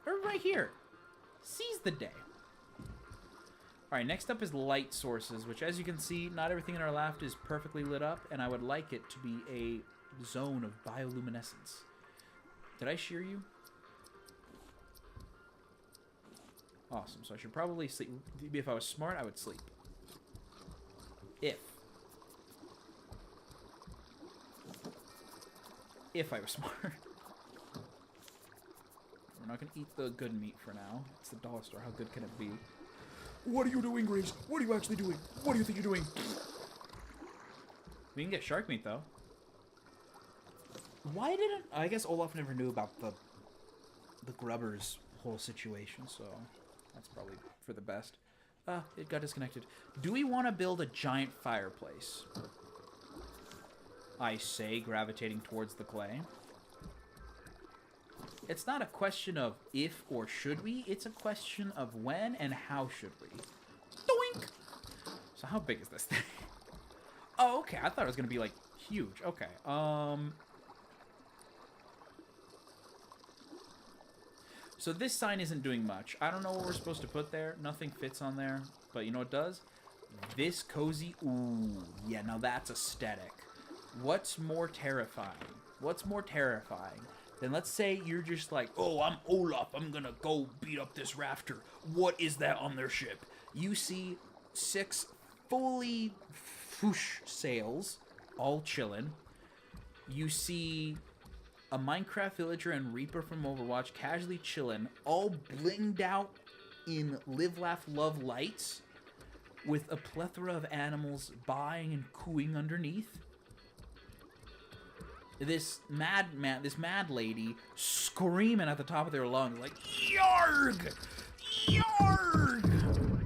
Or right here. Seize the day. Alright, next up is light sources, which as you can see, not everything in our raft is perfectly lit up, and I would like it to be a zone of bioluminescence. Did I shear you? Awesome, so I should probably sleep. If I was smart, I would sleep. If I was smart. We're not going to eat the good meat for now. It's the dollar store. How good can it be? What are you doing, Grace? What are you actually doing? What do you think you're doing? We can get shark meat, though. Why didn't... I guess Olaf never knew about the grubbers whole situation, so that's probably for the best. It got disconnected. Do we want to build a giant fireplace? I say, gravitating towards the clay. It's not a question of if or should we. It's a question of when and how should we. Doink! So how big is this thing? Oh, okay. I thought it was going to be, like, huge. Okay. So this sign isn't doing much. I don't know what we're supposed to put there. Nothing fits on there. But you know what it does? This cozy... Ooh. Yeah, now that's aesthetic. What's more terrifying? What's more terrifying? Then let's say you're just like, oh, I'm Olaf. I'm gonna go beat up this rafter. What is that on their ship? You see 6 fully whoosh sails, all chillin'. You see a Minecraft villager and Reaper from Overwatch casually chillin', all blinged out in Live, Laugh, Love lights, with a plethora of animals buying and cooing underneath. This mad lady screaming at the top of their lungs like, Yarg! Yarg!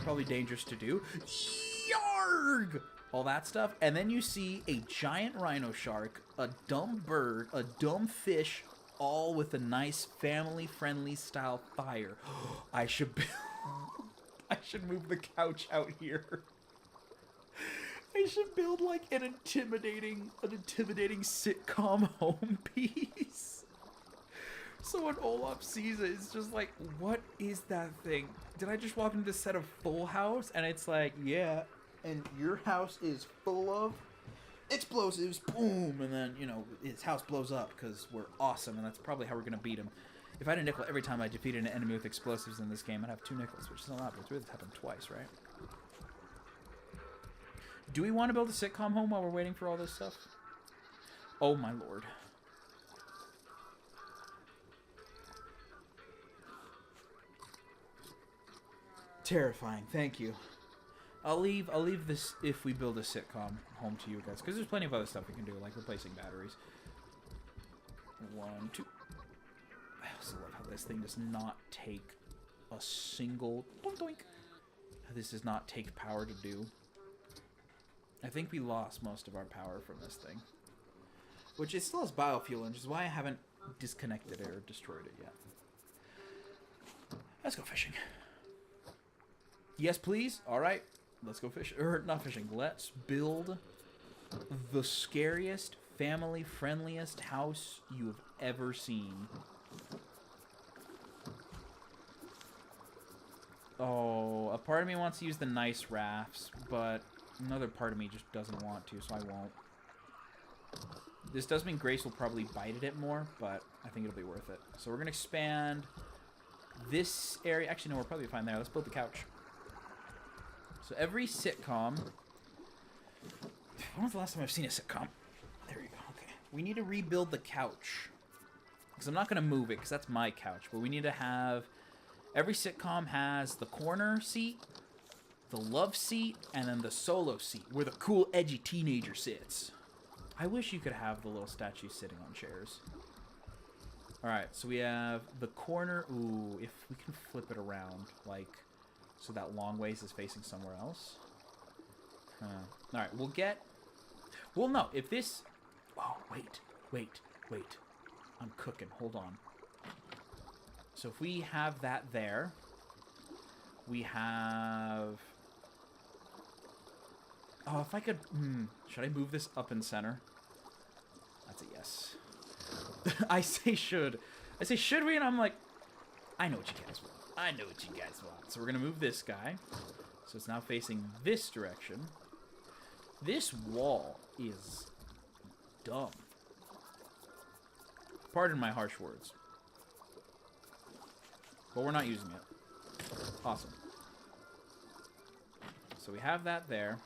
Probably dangerous to do. Yarg! All that stuff. And then you see a giant rhino shark, a dumb bird, a dumb fish, all with a nice family-friendly style fire. I should move the couch out here. I should build like an intimidating sitcom home piece. So when Olaf sees it, it's just like, what is that thing? Did I just walk into this set of Full House? And it's like, yeah, and your house is full of explosives, boom, and then, you know, his house blows up because we're awesome, and that's probably how we're gonna beat him. If I had a nickel every time I defeated an enemy with explosives in this game, I'd have 2 nickels, which is a lot, but it's really happened twice, right? Do we want to build a sitcom home while we're waiting for all this stuff? Oh my lord. Terrifying. Thank you. I'll leave this if we build a sitcom home to you guys, because there's plenty of other stuff we can do, like replacing batteries. 1, 2. I also love how this thing does not take a single doink doink. This does not take power to do. I think we lost most of our power from this thing. Which it still has biofuel, which is why I haven't disconnected it or destroyed it yet. Let's go fishing. Yes, please. All right. Let's go fishing. Or not fishing. Let's build the scariest, family-friendliest house you've ever seen. Oh, a part of me wants to use the nice rafts, but another part of me just doesn't want to, so I won't. This does mean Grace will probably bite at it more, but I think it'll be worth it. So we're going to expand this area. Actually, no, we're probably fine there. Let's build the couch. So every sitcom... When was the last time I've seen a sitcom? There you go. Okay. We need to rebuild the couch. Because I'm not going to move it, because that's my couch. But we need to have... Every sitcom has the corner seat, the love seat, and then the solo seat, where the cool, edgy teenager sits. I wish you could have the little statues sitting on chairs. Alright, so we have the corner. Ooh, if we can flip it around, like, so that long ways is facing somewhere else. Alright, we'll get... Well, no, if this... Oh, wait. I'm cooking. Hold on. So if we have that there, we have... Oh, if I could... should I move this up in center? That's a yes. I say should. I say should we? And I'm like, I know what you guys want. So we're going to move this guy. So it's now facing this direction. This wall is dumb. Pardon my harsh words. But we're not using it. Awesome. So we have that there.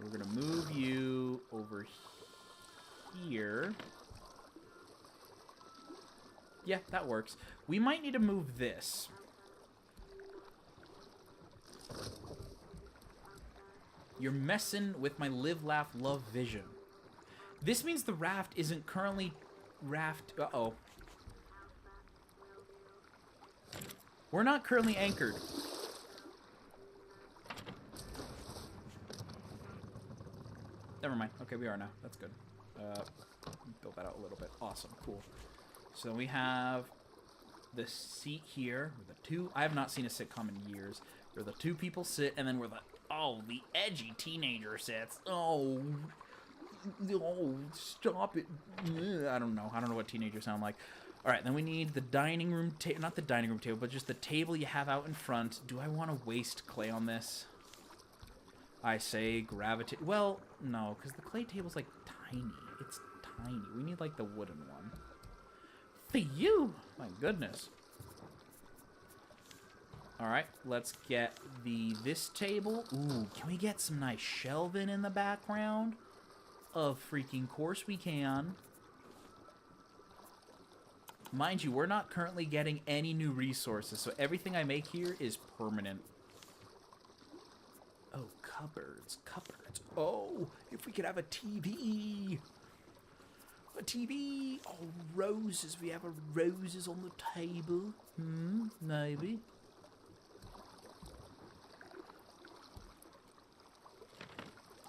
We're going to move you over here. Yeah, that works. We might need to move this. You're messing with my live, laugh, love vision. This means the raft isn't currently raft... Uh-oh. We're not currently anchored. Never mind. Okay, we are now. That's good. Build that out a little bit. Awesome. Cool. So we have the seat here. Where the two. I have not seen a sitcom in years. Where the two people sit, and then where the edgy teenager sits. Oh, stop it. I don't know. I don't know what teenagers sound like. All right, then we need the dining room table. Not the dining room table, but just the table you have out in front. Do I want to waste clay on this? I say gravitate. Well, no, because the clay table's like tiny. It's tiny. We need like the wooden one. For you! My goodness. Alright, let's get this table. Ooh, can we get some nice shelving in the background? Of freaking course we can. Mind you, we're not currently getting any new resources, so everything I make here is permanent. Oh, cupboards, cupboards. Oh, if we could have a TV. A TV. Oh, roses. We have roses on the table. Maybe.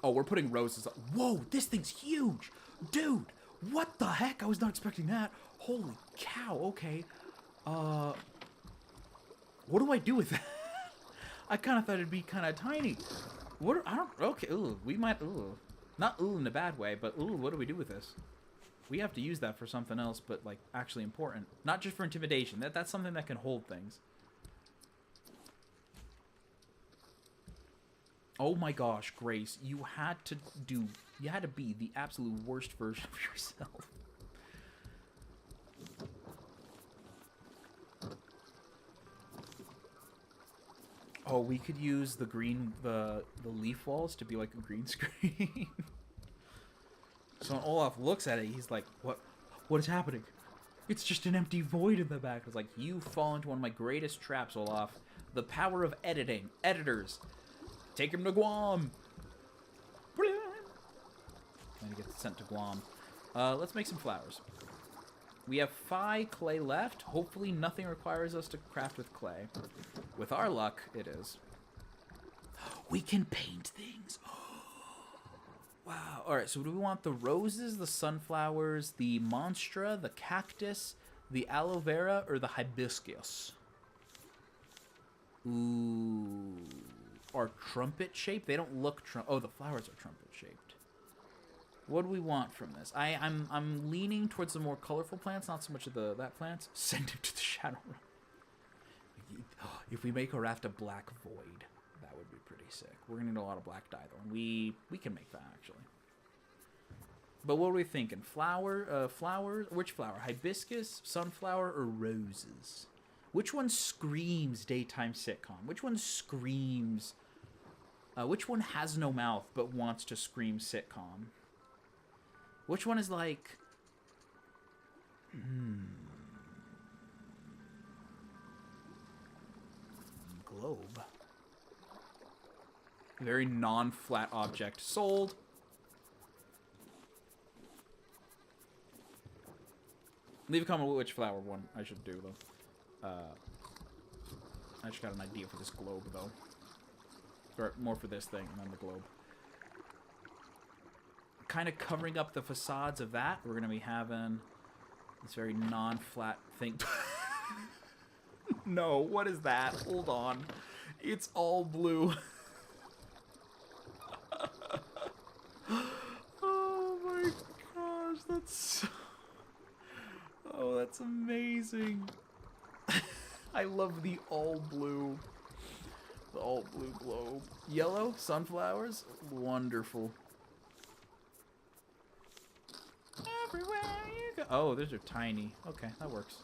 Oh, we're putting roses up. Whoa, this thing's huge. Dude, what the heck? I was not expecting that. Holy cow, okay. What do I do with that? I kind of thought it'd be kind of tiny. Okay, ooh, we might, ooh. Not ooh in a bad way, but ooh, what do we do with this? We have to use that for something else, but, like, actually important. Not just for intimidation. That's something that can hold things. Oh my gosh, Grace, you had to be the absolute worst version of yourself. Oh, we could use the leaf walls to be like a green screen. So when Olaf looks at it, he's like, what is happening? It's just an empty void in the back. It's like, you fall into one of my greatest traps, Olaf. The power of editing. Editors. Take him to Guam. And he gets sent to Guam. Let's make some flowers. We have 5 clay left. Hopefully nothing requires us to craft with clay. With our luck, it is. We can paint things. Wow. All right, so do we want the roses, the sunflowers, the monstra, the cactus, the aloe vera, or the hibiscus? Ooh. Are trumpet shaped? They don't look oh, the flowers are trumpet shaped. What do we want from this? I'm leaning towards the more colorful plants, not so much of that plants. Send him to the shadow realm. If we make a raft of black void, that would be pretty sick. We're gonna need a lot of black dye though, and we can make that actually. But what are we thinking? Flowers? Which flower? Hibiscus, sunflower, or roses? Which one screams daytime sitcom? Which one screams? Which one has no mouth but wants to scream sitcom? Which one is like... Globe. Very non-flat object. Sold. Leave a comment which flower one I should do, though. I just got an idea for this globe, though. Or more for this thing than the globe. Kind of covering up the facades of that, we're going to be having this very non-flat thing. No, what is that? Hold on. It's all blue. Oh my gosh, that's... Oh, that's amazing. I love the all blue. The all blue globe. Yellow, sunflowers, wonderful. Everywhere you go. Oh, those are tiny. Okay, that works.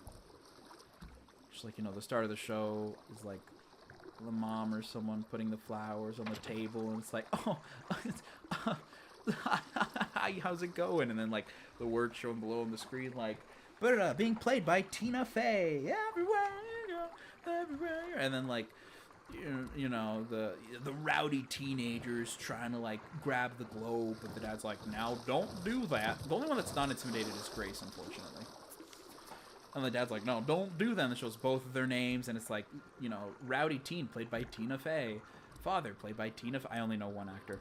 Just like, you know, the start of the show is like the mom or someone putting the flowers on the table, and it's like, oh, how's it going? And then like the word showing below on the screen, like, being played by Tina Fey. Everywhere you go, everywhere. And then like, you know, the rowdy teenagers trying to like grab the globe, but the dad's like, now don't do that. The only one that's not intimidated is Grace, unfortunately. And the dad's like, no, don't do that. And it shows both of their names, and it's like, you know, rowdy teen played by Tina Fey, father played by Tina Fey. I only know one actor.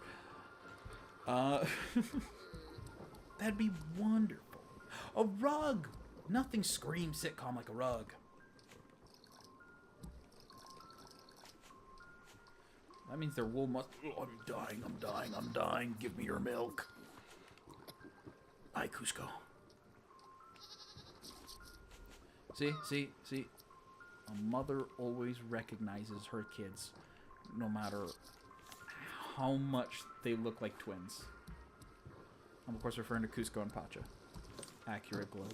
That'd be wonderful. A rug. Nothing screams sitcom like a rug. That means their wool must... Oh, I'm dying, I'm dying, I'm dying. Give me your milk. Hi, Cusco. See? A mother always recognizes her kids, no matter how much they look like twins. I'm, of course, referring to Cusco and Pacha. Accurate globe.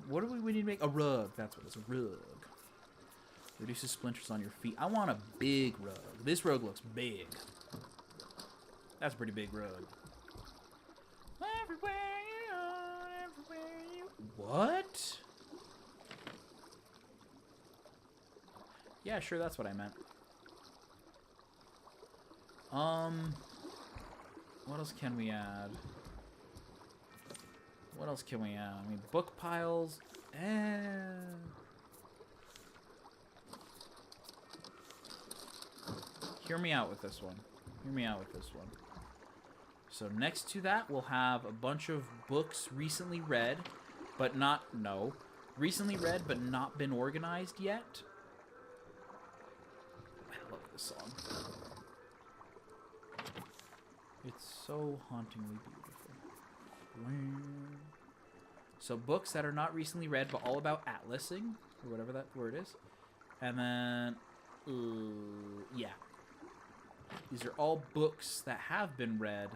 What do we need to make? A rug. That's what it's, a rug. Reduces splinters on your feet. I want a big rug. This rug looks big. That's a pretty big rug. Everywhere you are, everywhere you... What? Yeah, sure, that's what I meant. What else can we add? What else can we add? I mean, book piles. Hear me out with this one. Hear me out with this one. So next to that, we'll have a bunch of books recently read, but not... No. Recently read, but not been organized yet. I love this song. It's so hauntingly beautiful. So books that are not recently read, but all about atlasing, or whatever that word is. And then... yeah. These are all books that have been read.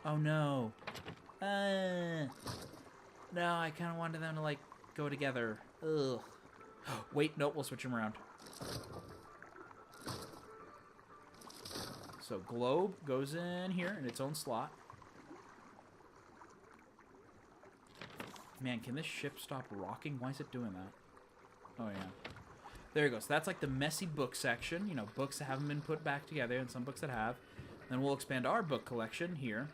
Oh no. No, I kind of wanted them to, like, go together. Ugh. Wait, nope, we'll switch them around. So globe goes in here in its own slot. Man, can this ship stop rocking? Why is it doing that? Oh, yeah. There you go. So that's like the messy book section. You know, books that haven't been put back together and some books that have. Then we'll expand our book collection here.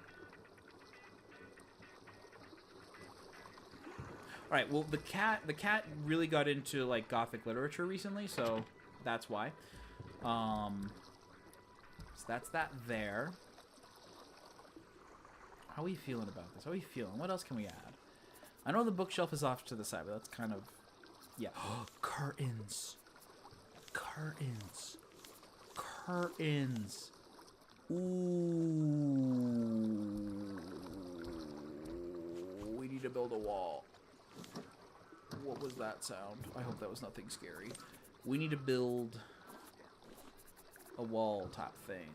All right, well, the cat really got into, like, Gothic literature recently, so that's why. So that's that there. How are we feeling about this? How are we feeling? What else can we add? I know the bookshelf is off to the side, but that's kind of... Yeah. Curtains. Curtains. Curtains. Ooh. We need to build a wall. What was that sound? I hope that was nothing scary. We need to build a wall type thing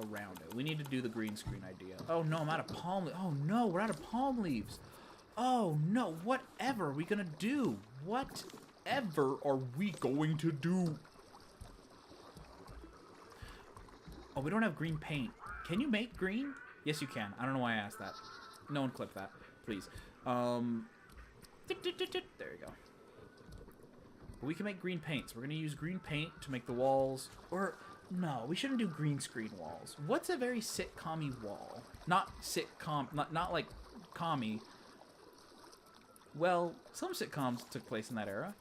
around it. We need to do the green screen idea. Oh no, I'm out of palm leaves. Oh no, we're out of palm leaves. Oh no, whatever are we gonna do? Whatever are we going to do? Oh, we don't have green paint. Can you make green? Yes, you can. I don't know why I asked that. No one clip that, please. There you go. But we can make green paint. So we're gonna use green paint to make the walls. Or no, we shouldn't do green screen walls. What's a very sitcom-y wall? Not sitcom. Not like commie. Well, some sitcoms took place in that era.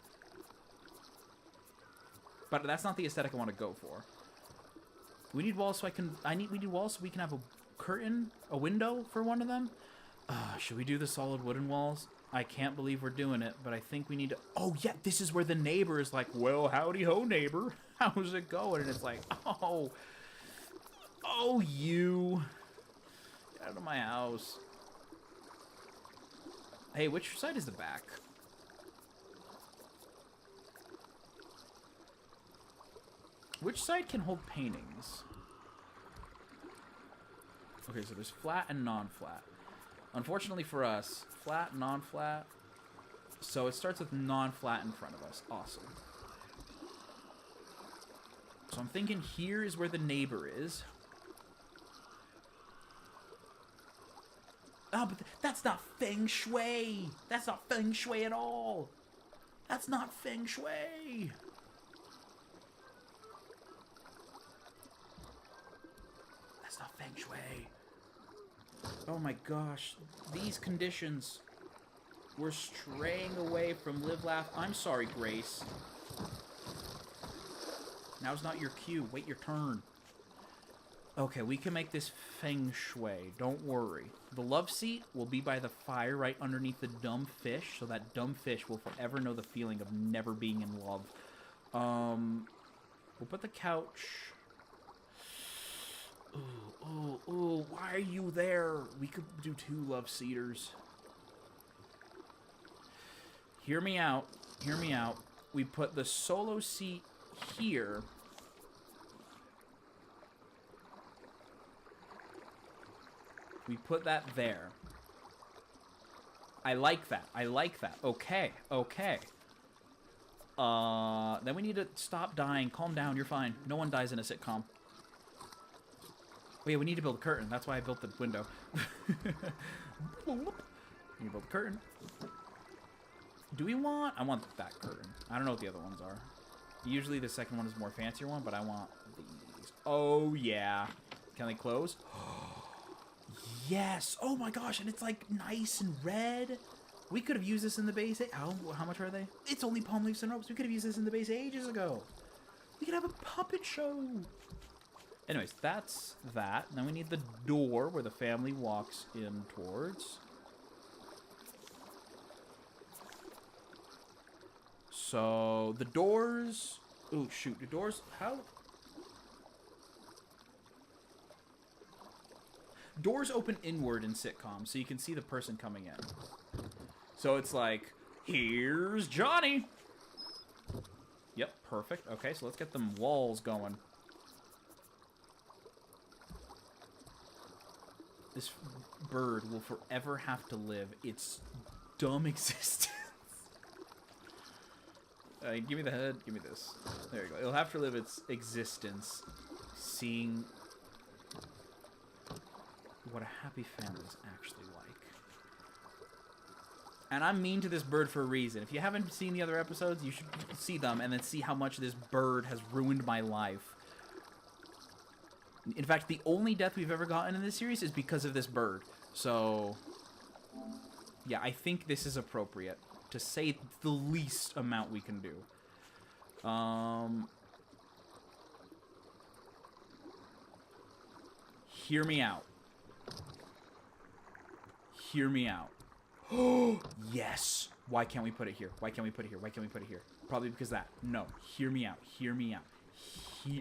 But that's not the aesthetic I want to go for. We need walls so we need walls so we can have a curtain, a window for one of them. Should we do the solid wooden walls? I can't believe we're doing it, but I think we need to... Oh, yeah, this is where the neighbor is like, well, howdy ho, neighbor. How's it going? And it's like, oh, you. Get out of my house. Hey, which side is the back? Which side can hold paintings? Okay, so there's flat and non-flat. Unfortunately for us, flat, non-flat. So it starts with non-flat in front of us. Awesome. So I'm thinking here is where the neighbor is. Oh, but that's not feng shui. That's not feng shui at all. That's not feng shui. That's not feng shui. Oh my gosh, these conditions. We're straying away from Live Laugh. I'm sorry, Grace. Now's not your cue. Wait your turn. Okay, we can make this feng shui. Don't worry. The love seat will be by the fire right underneath the dumb fish, so that dumb fish will forever know the feeling of never being in love. We'll put the couch... Ooh, why are you there? We could do 2 love seaters. Hear me out. Hear me out. We put the solo seat here. We put that there. I like that. I like that. Okay. Okay. Then we need to stop dying. Calm down. You're fine. No one dies in a sitcom. Oh, yeah, we need to build a curtain. That's why I built the window. You build a curtain. Do we want... I want that curtain. I don't know what the other ones are. Usually the second one is a more fancier one, but I want these. Oh, yeah. Can they close? Yes. Oh, my gosh. And it's, like, nice and red. We could have used this in the base... How much are they? It's only palm leaves and ropes. We could have used this in the base ages ago. We could have a puppet show. Anyways, that's that. Now we need the door where the family walks in towards. So, the doors... Ooh, shoot. The doors... How... Doors open inward in sitcoms, so you can see the person coming in. So it's like, here's Johnny! Yep, perfect. Okay, so let's get them walls going. This bird will forever have to live its dumb existence. Give me the head. Give me this. There you go. It'll have to live its existence seeing what a happy family is actually like. And I'm mean to this bird for a reason. If you haven't seen the other episodes, you should see them and then see how much this bird has ruined my life. In fact, the only death we've ever gotten in this series is because of this bird. So, yeah, I think this is appropriate, to say the least amount we can do. Hear me out. Hear me out. Oh, yes! Why can't we put it here? Why can't we put it here? Why can't we put it here? Probably because that. No. Hear me out. Hear me out.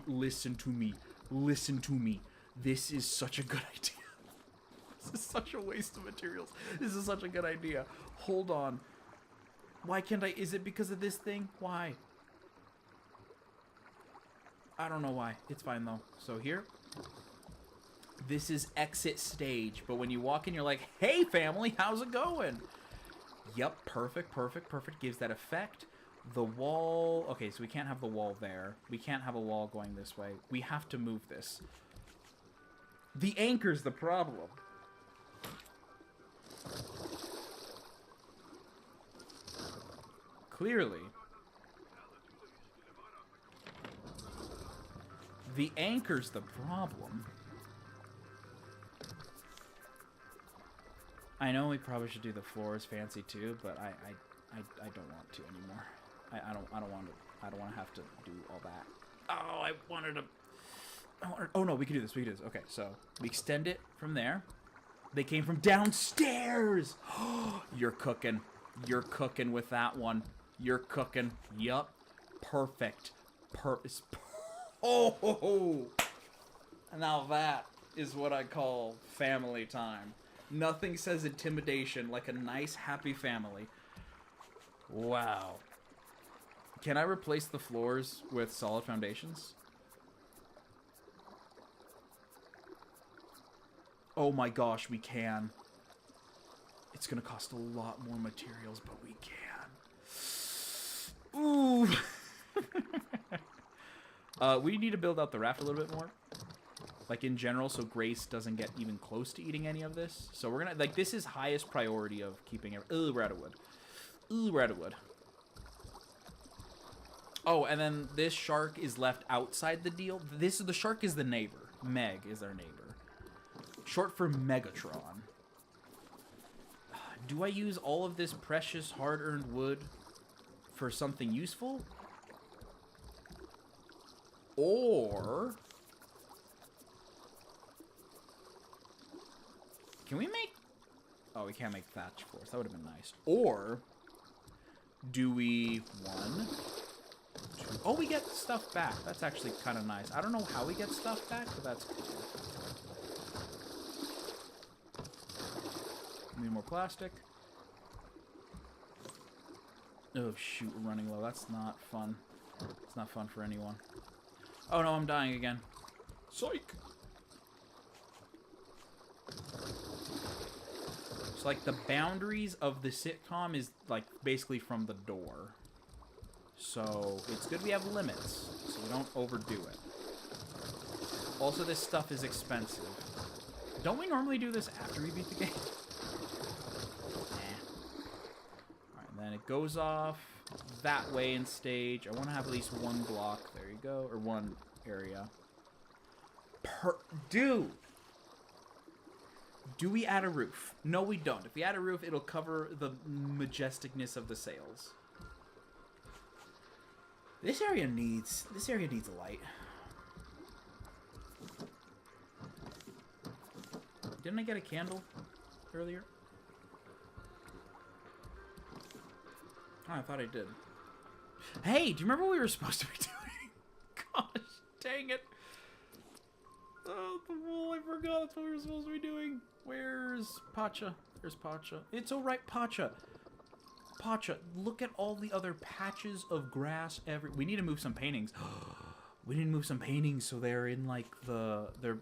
Listen to me. Listen to me. This is such a good idea. This is such a waste of materials. This is such a good idea. Hold on. Why can't I? Is it because of this thing? Why? I don't know why. It's fine, though. So here. This is exit stage. But when you walk in, you're like, hey, family, how's it going? Yep, perfect, perfect, perfect. Gives that effect. The wall... Okay, so we can't have the wall there. We can't have a wall going this way. We have to move this. The anchor's the problem. Clearly. The anchor's the problem. I know we probably should do the floors fancy too, but I don't want to anymore. I don't want to have to do all that. Oh, I wanted to. Oh no, we can do this. We can do this. Okay, so we extend it from there. They came from downstairs. You're cooking. You're cooking with that one. You're cooking. Yup. Perfect. Oh. Now that is what I call family time. Nothing says intimidation like a nice, happy family. Wow. Can I replace the floors with solid foundations? Oh my gosh, we can. It's gonna cost a lot more materials, but we can. Ooh. We need to build out the raft a little bit more. Like, in general, so Grace doesn't get even close to eating any of this. So we're gonna, like, this is highest priority of keeping it. Ooh, we're out of wood. Ooh, we're out of wood. Oh, and then this shark is left outside the deal. The shark is the neighbor. Meg is our neighbor. Short for Megatron. Do I use all of this precious, hard-earned wood for something useful? Or... Can we make... Oh, we can't make thatch floors. That would have been nice. Or do we... 1, 2... Oh, we get stuff back. That's actually kind of nice. I don't know how we get stuff back, but that's cool. Need more plastic. Oh, shoot. We're running low. That's not fun. It's not fun for anyone. Oh, no. I'm dying again. Psych! So, like, the boundaries of the sitcom is, like, basically from the door. So, it's good we have limits, so we don't overdo it. Also, this stuff is expensive. Don't we normally do this after we beat the game? Nah. Alright, and then it goes off that way in stage. I want to have at least 1 block. There you go. Or 1 area. Dude! Do we add a roof? No, we don't. If we add a roof, it'll cover the majesticness of the sails. This area needs a light. Didn't I get a candle earlier? Oh, I thought I did. Hey, do you remember what we were supposed to be doing? Gosh, dang it. Oh, the wool, I forgot that's what we were supposed to be doing. Where's Pacha? There's Pacha. It's alright, Pacha. Pacha, look at all the other patches of grass we need to move some paintings. We need to move some paintings so they're in, like, they're...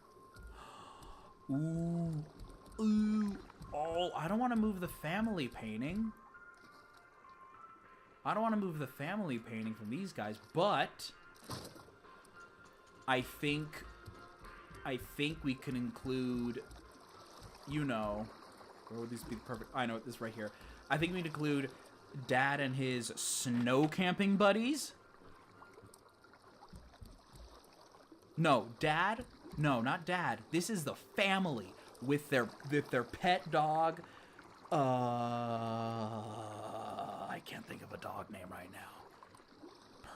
Ooh. Ooh. Oh, I don't want to move the family painting. I don't want to move the family painting from these guys, but... I think we can include, you know, where would these be perfect? I know this right here. I think we include Dad and his snow camping buddies. No, Dad. No, not Dad. This is the family with their pet dog. I can't think of a dog name right now.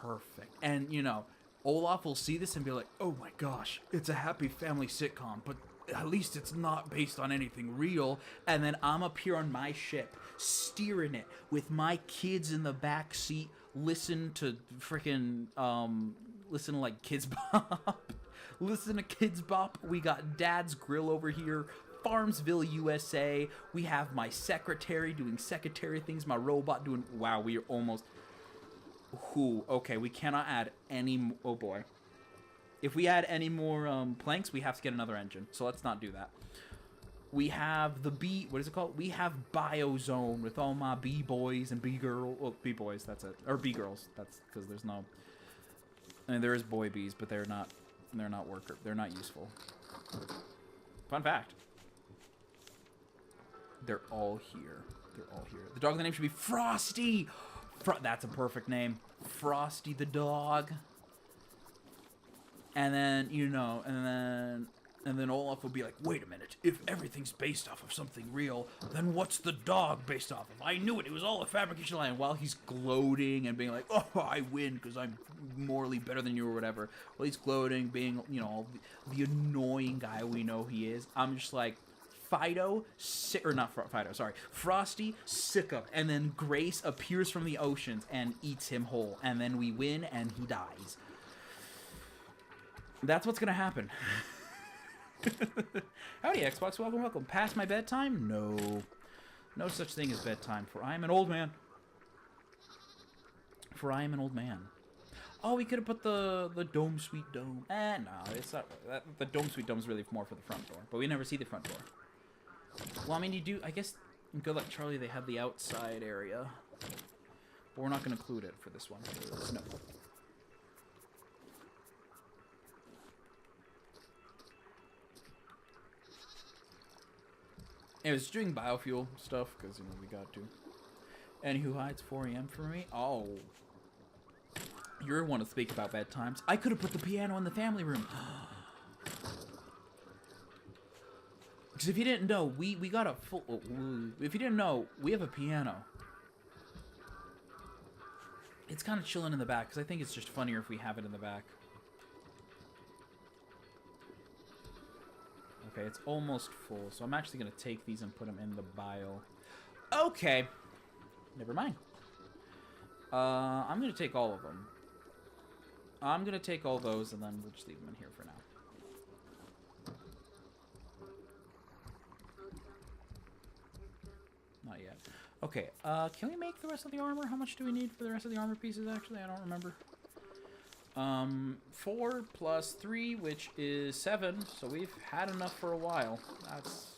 Perfect. And you know, Olaf will see this and be like, oh my gosh, it's a happy family sitcom, but at least it's not based on anything real. And then I'm up here on my ship, steering it with my kids in the back seat, listen to freaking, listen to like Kids Bop. Listen to Kids Bop. We got Dad's Grill over here, Farmsville, USA. We have my secretary doing secretary things, my robot doing, wow, we are almost... Ooh, okay, we cannot add any... Oh, boy. If we add any more planks, we have to get another engine. So let's not do that. We have the bee... What is it called? We have Biozone with all my bee boys and bee girls. Well, bee boys, that's it. Or bee girls. That's because there's no... I mean, there is boy bees, but they're not worker. They're not useful. Fun fact. They're all here. They're all here. The dog of the name should be Frosty! That's a perfect name. Frosty the dog. And then, you know, and then Olaf will be like, wait a minute, if everything's based off of something real, then what's the dog based off of? I knew it, it was all a fabrication line. While he's gloating and being like, oh, I win because I'm morally better than you or whatever. While he's gloating, being, you know, the annoying guy we know he is, I'm just like, Fido, Frosty, sick of, and then Grace appears from the oceans and eats him whole, and then we win and he dies. That's what's gonna happen. Howdy, Xbox, welcome. Past my bedtime? No. No such thing as bedtime, for I am an old man. Oh, we could have put the dome, sweet dome. No, it's not. The dome, sweet dome is really more for the front door, but we never see the front door. Well, I mean, you do, I guess, in Good Luck Charlie, they have the outside area. But we're not going to include it for this one. No. Anyways, doing biofuel stuff, because, you know, we got to. And who hides 4 a.m. for me? Oh. You're one to speak about bedtimes. I could have put the piano in the family room. Because if you didn't know, we got a full... If you didn't know, we have a piano. It's kind of chilling in the back, because I think it's just funnier if we have it in the back. Okay, it's almost full, so I'm actually going to take these and put them in the bio. Okay. Never mind. I'm going to take all of them. I'm going to take all those, and then we'll just leave them in here for now. Not yet. Okay, can we make the rest of the armor? How much do we need for the rest of the armor pieces, actually? I don't remember. 4 plus 3, which is 7, so we've had enough for a while. That's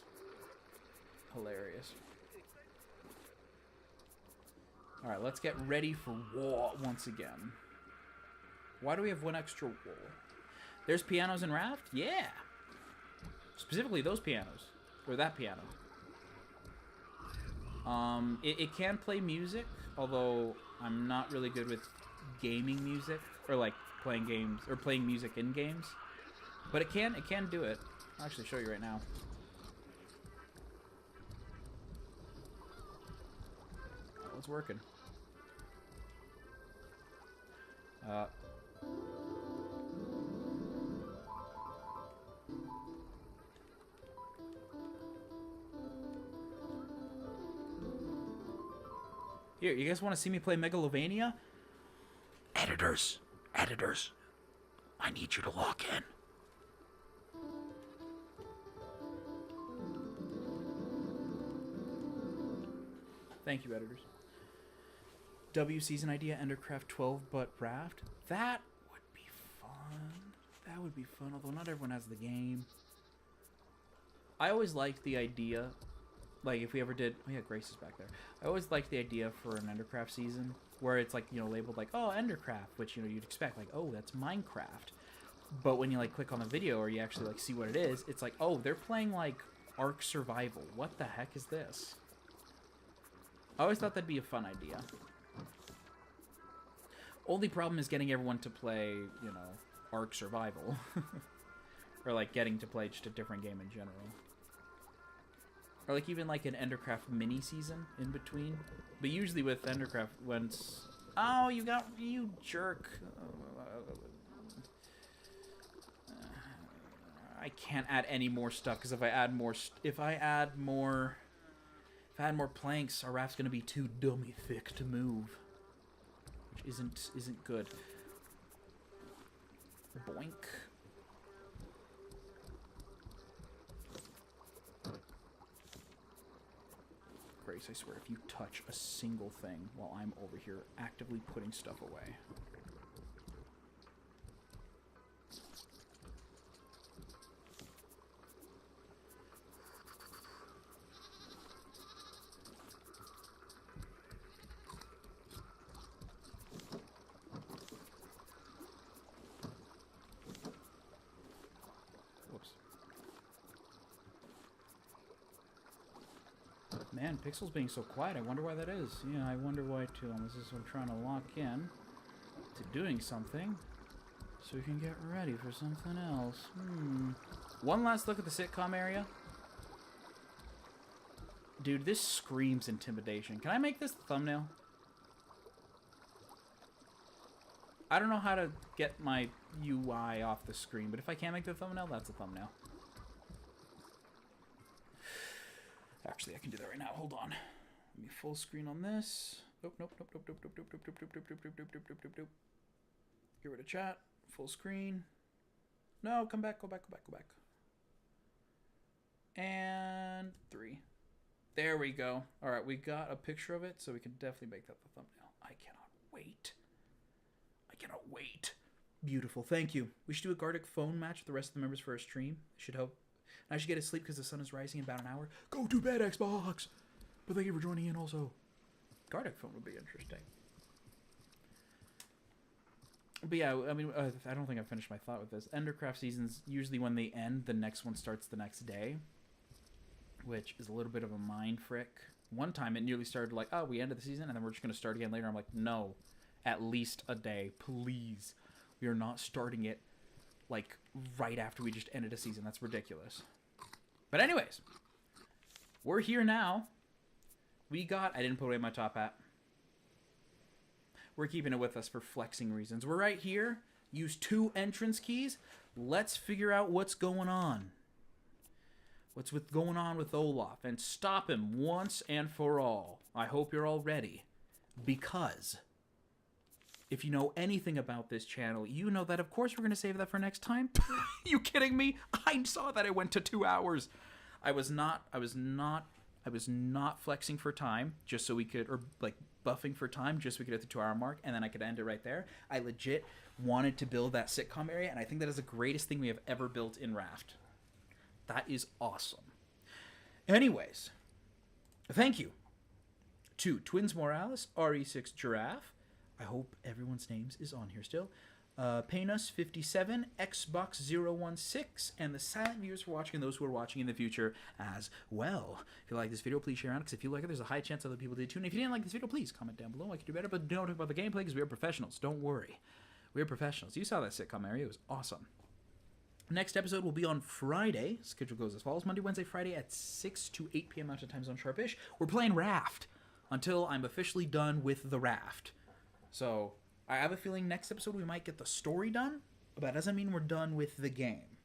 hilarious. Alright, let's get ready for war once again. Why do we have 1 extra wool? There's pianos in Raft? Yeah! Specifically those pianos. Or that piano. It can play music, although I'm not really good with gaming music, or like playing games, or playing music in games. But it can do it. I'll actually show you right now. Oh, it's working. Here, you guys want to see me play Megalovania? Editors, I need you to lock in. Thank you, editors. W season idea, Endercraft 12, but Raft. That would be fun. That would be fun, although not everyone has the game. I always liked the idea, like if we ever did, oh yeah, Grace is back there. I always liked the idea for an Endercraft season where it's like, you know, labeled like, oh, Endercraft, which, you know, you'd expect like, oh, that's Minecraft. But when you like click on the video or you actually like see what it is, it's like, oh, they're playing like Ark Survival. What the heck is this? I always thought that'd be a fun idea. Only problem is getting everyone to play, you know, Ark Survival. Or like getting to play just a different game in general. Or like even like an Endercraft mini season in between. But usually with Endercraft, once... Oh, you jerk. I can't add any more stuff because if I add more planks, our raft's gonna be too dummy thick to move, which isn't good. Boink. Grace, I swear, if you touch a single thing while I'm over here actively putting stuff away. Man, Pixel's being so quiet. I wonder why that is. Yeah, I wonder why too. This is what I'm trying to lock in to doing something so we can get ready for something else. One last look at the sitcom area. Dude, this screams intimidation. Can I make this the thumbnail? I don't know how to get my UI off the screen, but if I can't make the thumbnail, that's a thumbnail. Actually, I can do that right now. Hold on. Let me full screen on this. Nope. Get rid of chat. Full screen. No, come back, go back. And 3. There we go. All right, we got a picture of it, so we can definitely make that the thumbnail. I cannot wait. Beautiful. Thank you. We should do a Gartic phone match with the rest of the members for our stream. Should help. I should get to sleep because the sun is rising in about an hour. Go to bed, Xbox! But thank you for joining in also. Gartic phone would be interesting. But yeah, I mean, I don't think I finished my thought with this. Endercraft seasons, usually when they end, the next one starts the next day. Which is a little bit of a mind frick. One time it nearly started like, oh, we ended the season and then we're just going to start again later. I'm like, no. At least a day, please. We are not starting it like right after we just ended a season. That's ridiculous. But anyways, we're here now. I didn't put away my top hat. We're keeping it with us for flexing reasons. We're right here. Use 2 entrance keys. Let's figure out what's going on. What's with going on with Olaf, and stop him once and for all. I hope you're all ready, because if you know anything about this channel, you know that of course we're going to save that for next time. You kidding me? I saw that it went to 2 hours. I was not flexing for time just so we could, or like buffing for time just so we could hit the 2 hour mark, and then I could end it right there. I legit wanted to build that sitcom area, and I think that is the greatest thing we have ever built in Raft. That is awesome. Anyways, thank you to Twins Morales, RE6 Giraffe. I hope everyone's names is on here still. Painus57, Xbox016, and the silent viewers for watching, and those who are watching in the future as well. If you like this video, please share around, because if you like it, there's a high chance other people did too. And if you didn't like this video, please comment down below. I could do better, but don't talk about the gameplay, because we are professionals. Don't worry. We are professionals. You saw that sitcom area. It was awesome. Next episode will be on Friday. Schedule goes as follows: Monday, Wednesday, Friday at 6 to 8 p.m. Mountain Time Zone sharpish. We're playing Raft until I'm officially done with the Raft. So I have a feeling next episode we might get the story done, but that doesn't mean we're done with the game.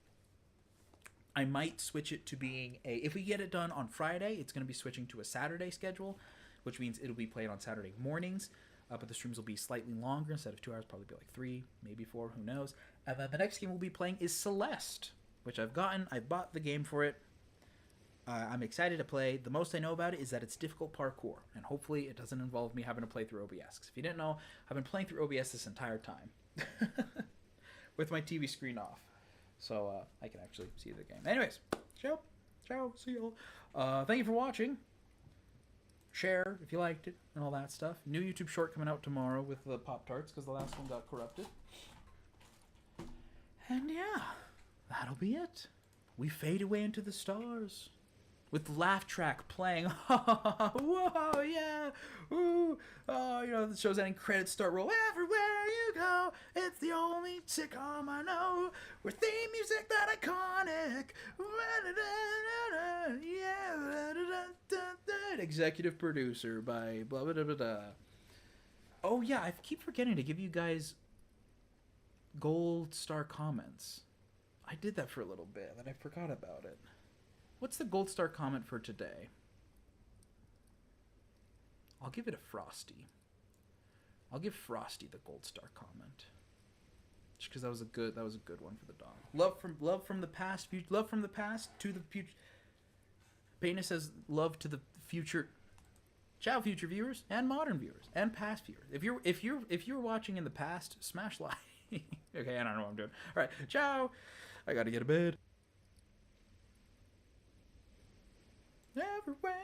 I might switch it to being if we get it done on Friday, it's going to be switching to a Saturday schedule, which means it'll be played on Saturday mornings. But the streams will be slightly longer. Instead of 2 hours, probably be like 3, maybe 4, who knows. And then the next game we'll be playing is Celeste, which I've gotten. I bought the game for it. I'm excited to play. The most I know about it is that it's difficult parkour, and hopefully it doesn't involve me having to play through OBS. 'Cause if you didn't know, I've been playing through OBS this entire time with my TV screen off, so I can actually see the game. Anyways, ciao, see y'all. Thank you for watching. Share if you liked it and all that stuff. New YouTube short coming out tomorrow with the Pop-Tarts, because the last one got corrupted. And yeah, that'll be it. We fade away into the stars with the laugh track playing. Whoa, yeah, ooh, oh, you know, the show's ending, credits start roll. Everywhere you go, it's the only sitcom I know with theme music that iconic. Yeah, executive producer by blah blah blah blah. Oh yeah, I keep forgetting to give you guys gold star comments. I did that for a little bit, and I forgot about it. What's the gold star comment for today? I'll give it a Frosty. I'll give Frosty the gold star comment, just because that was a good one for the dog. Love from the past to the future. Payna says love to the future. Ciao, future viewers and modern viewers and past viewers. If you're watching in the past, smash like. Okay, I don't know what I'm doing. All right, ciao. I gotta get to bed. Everywhere.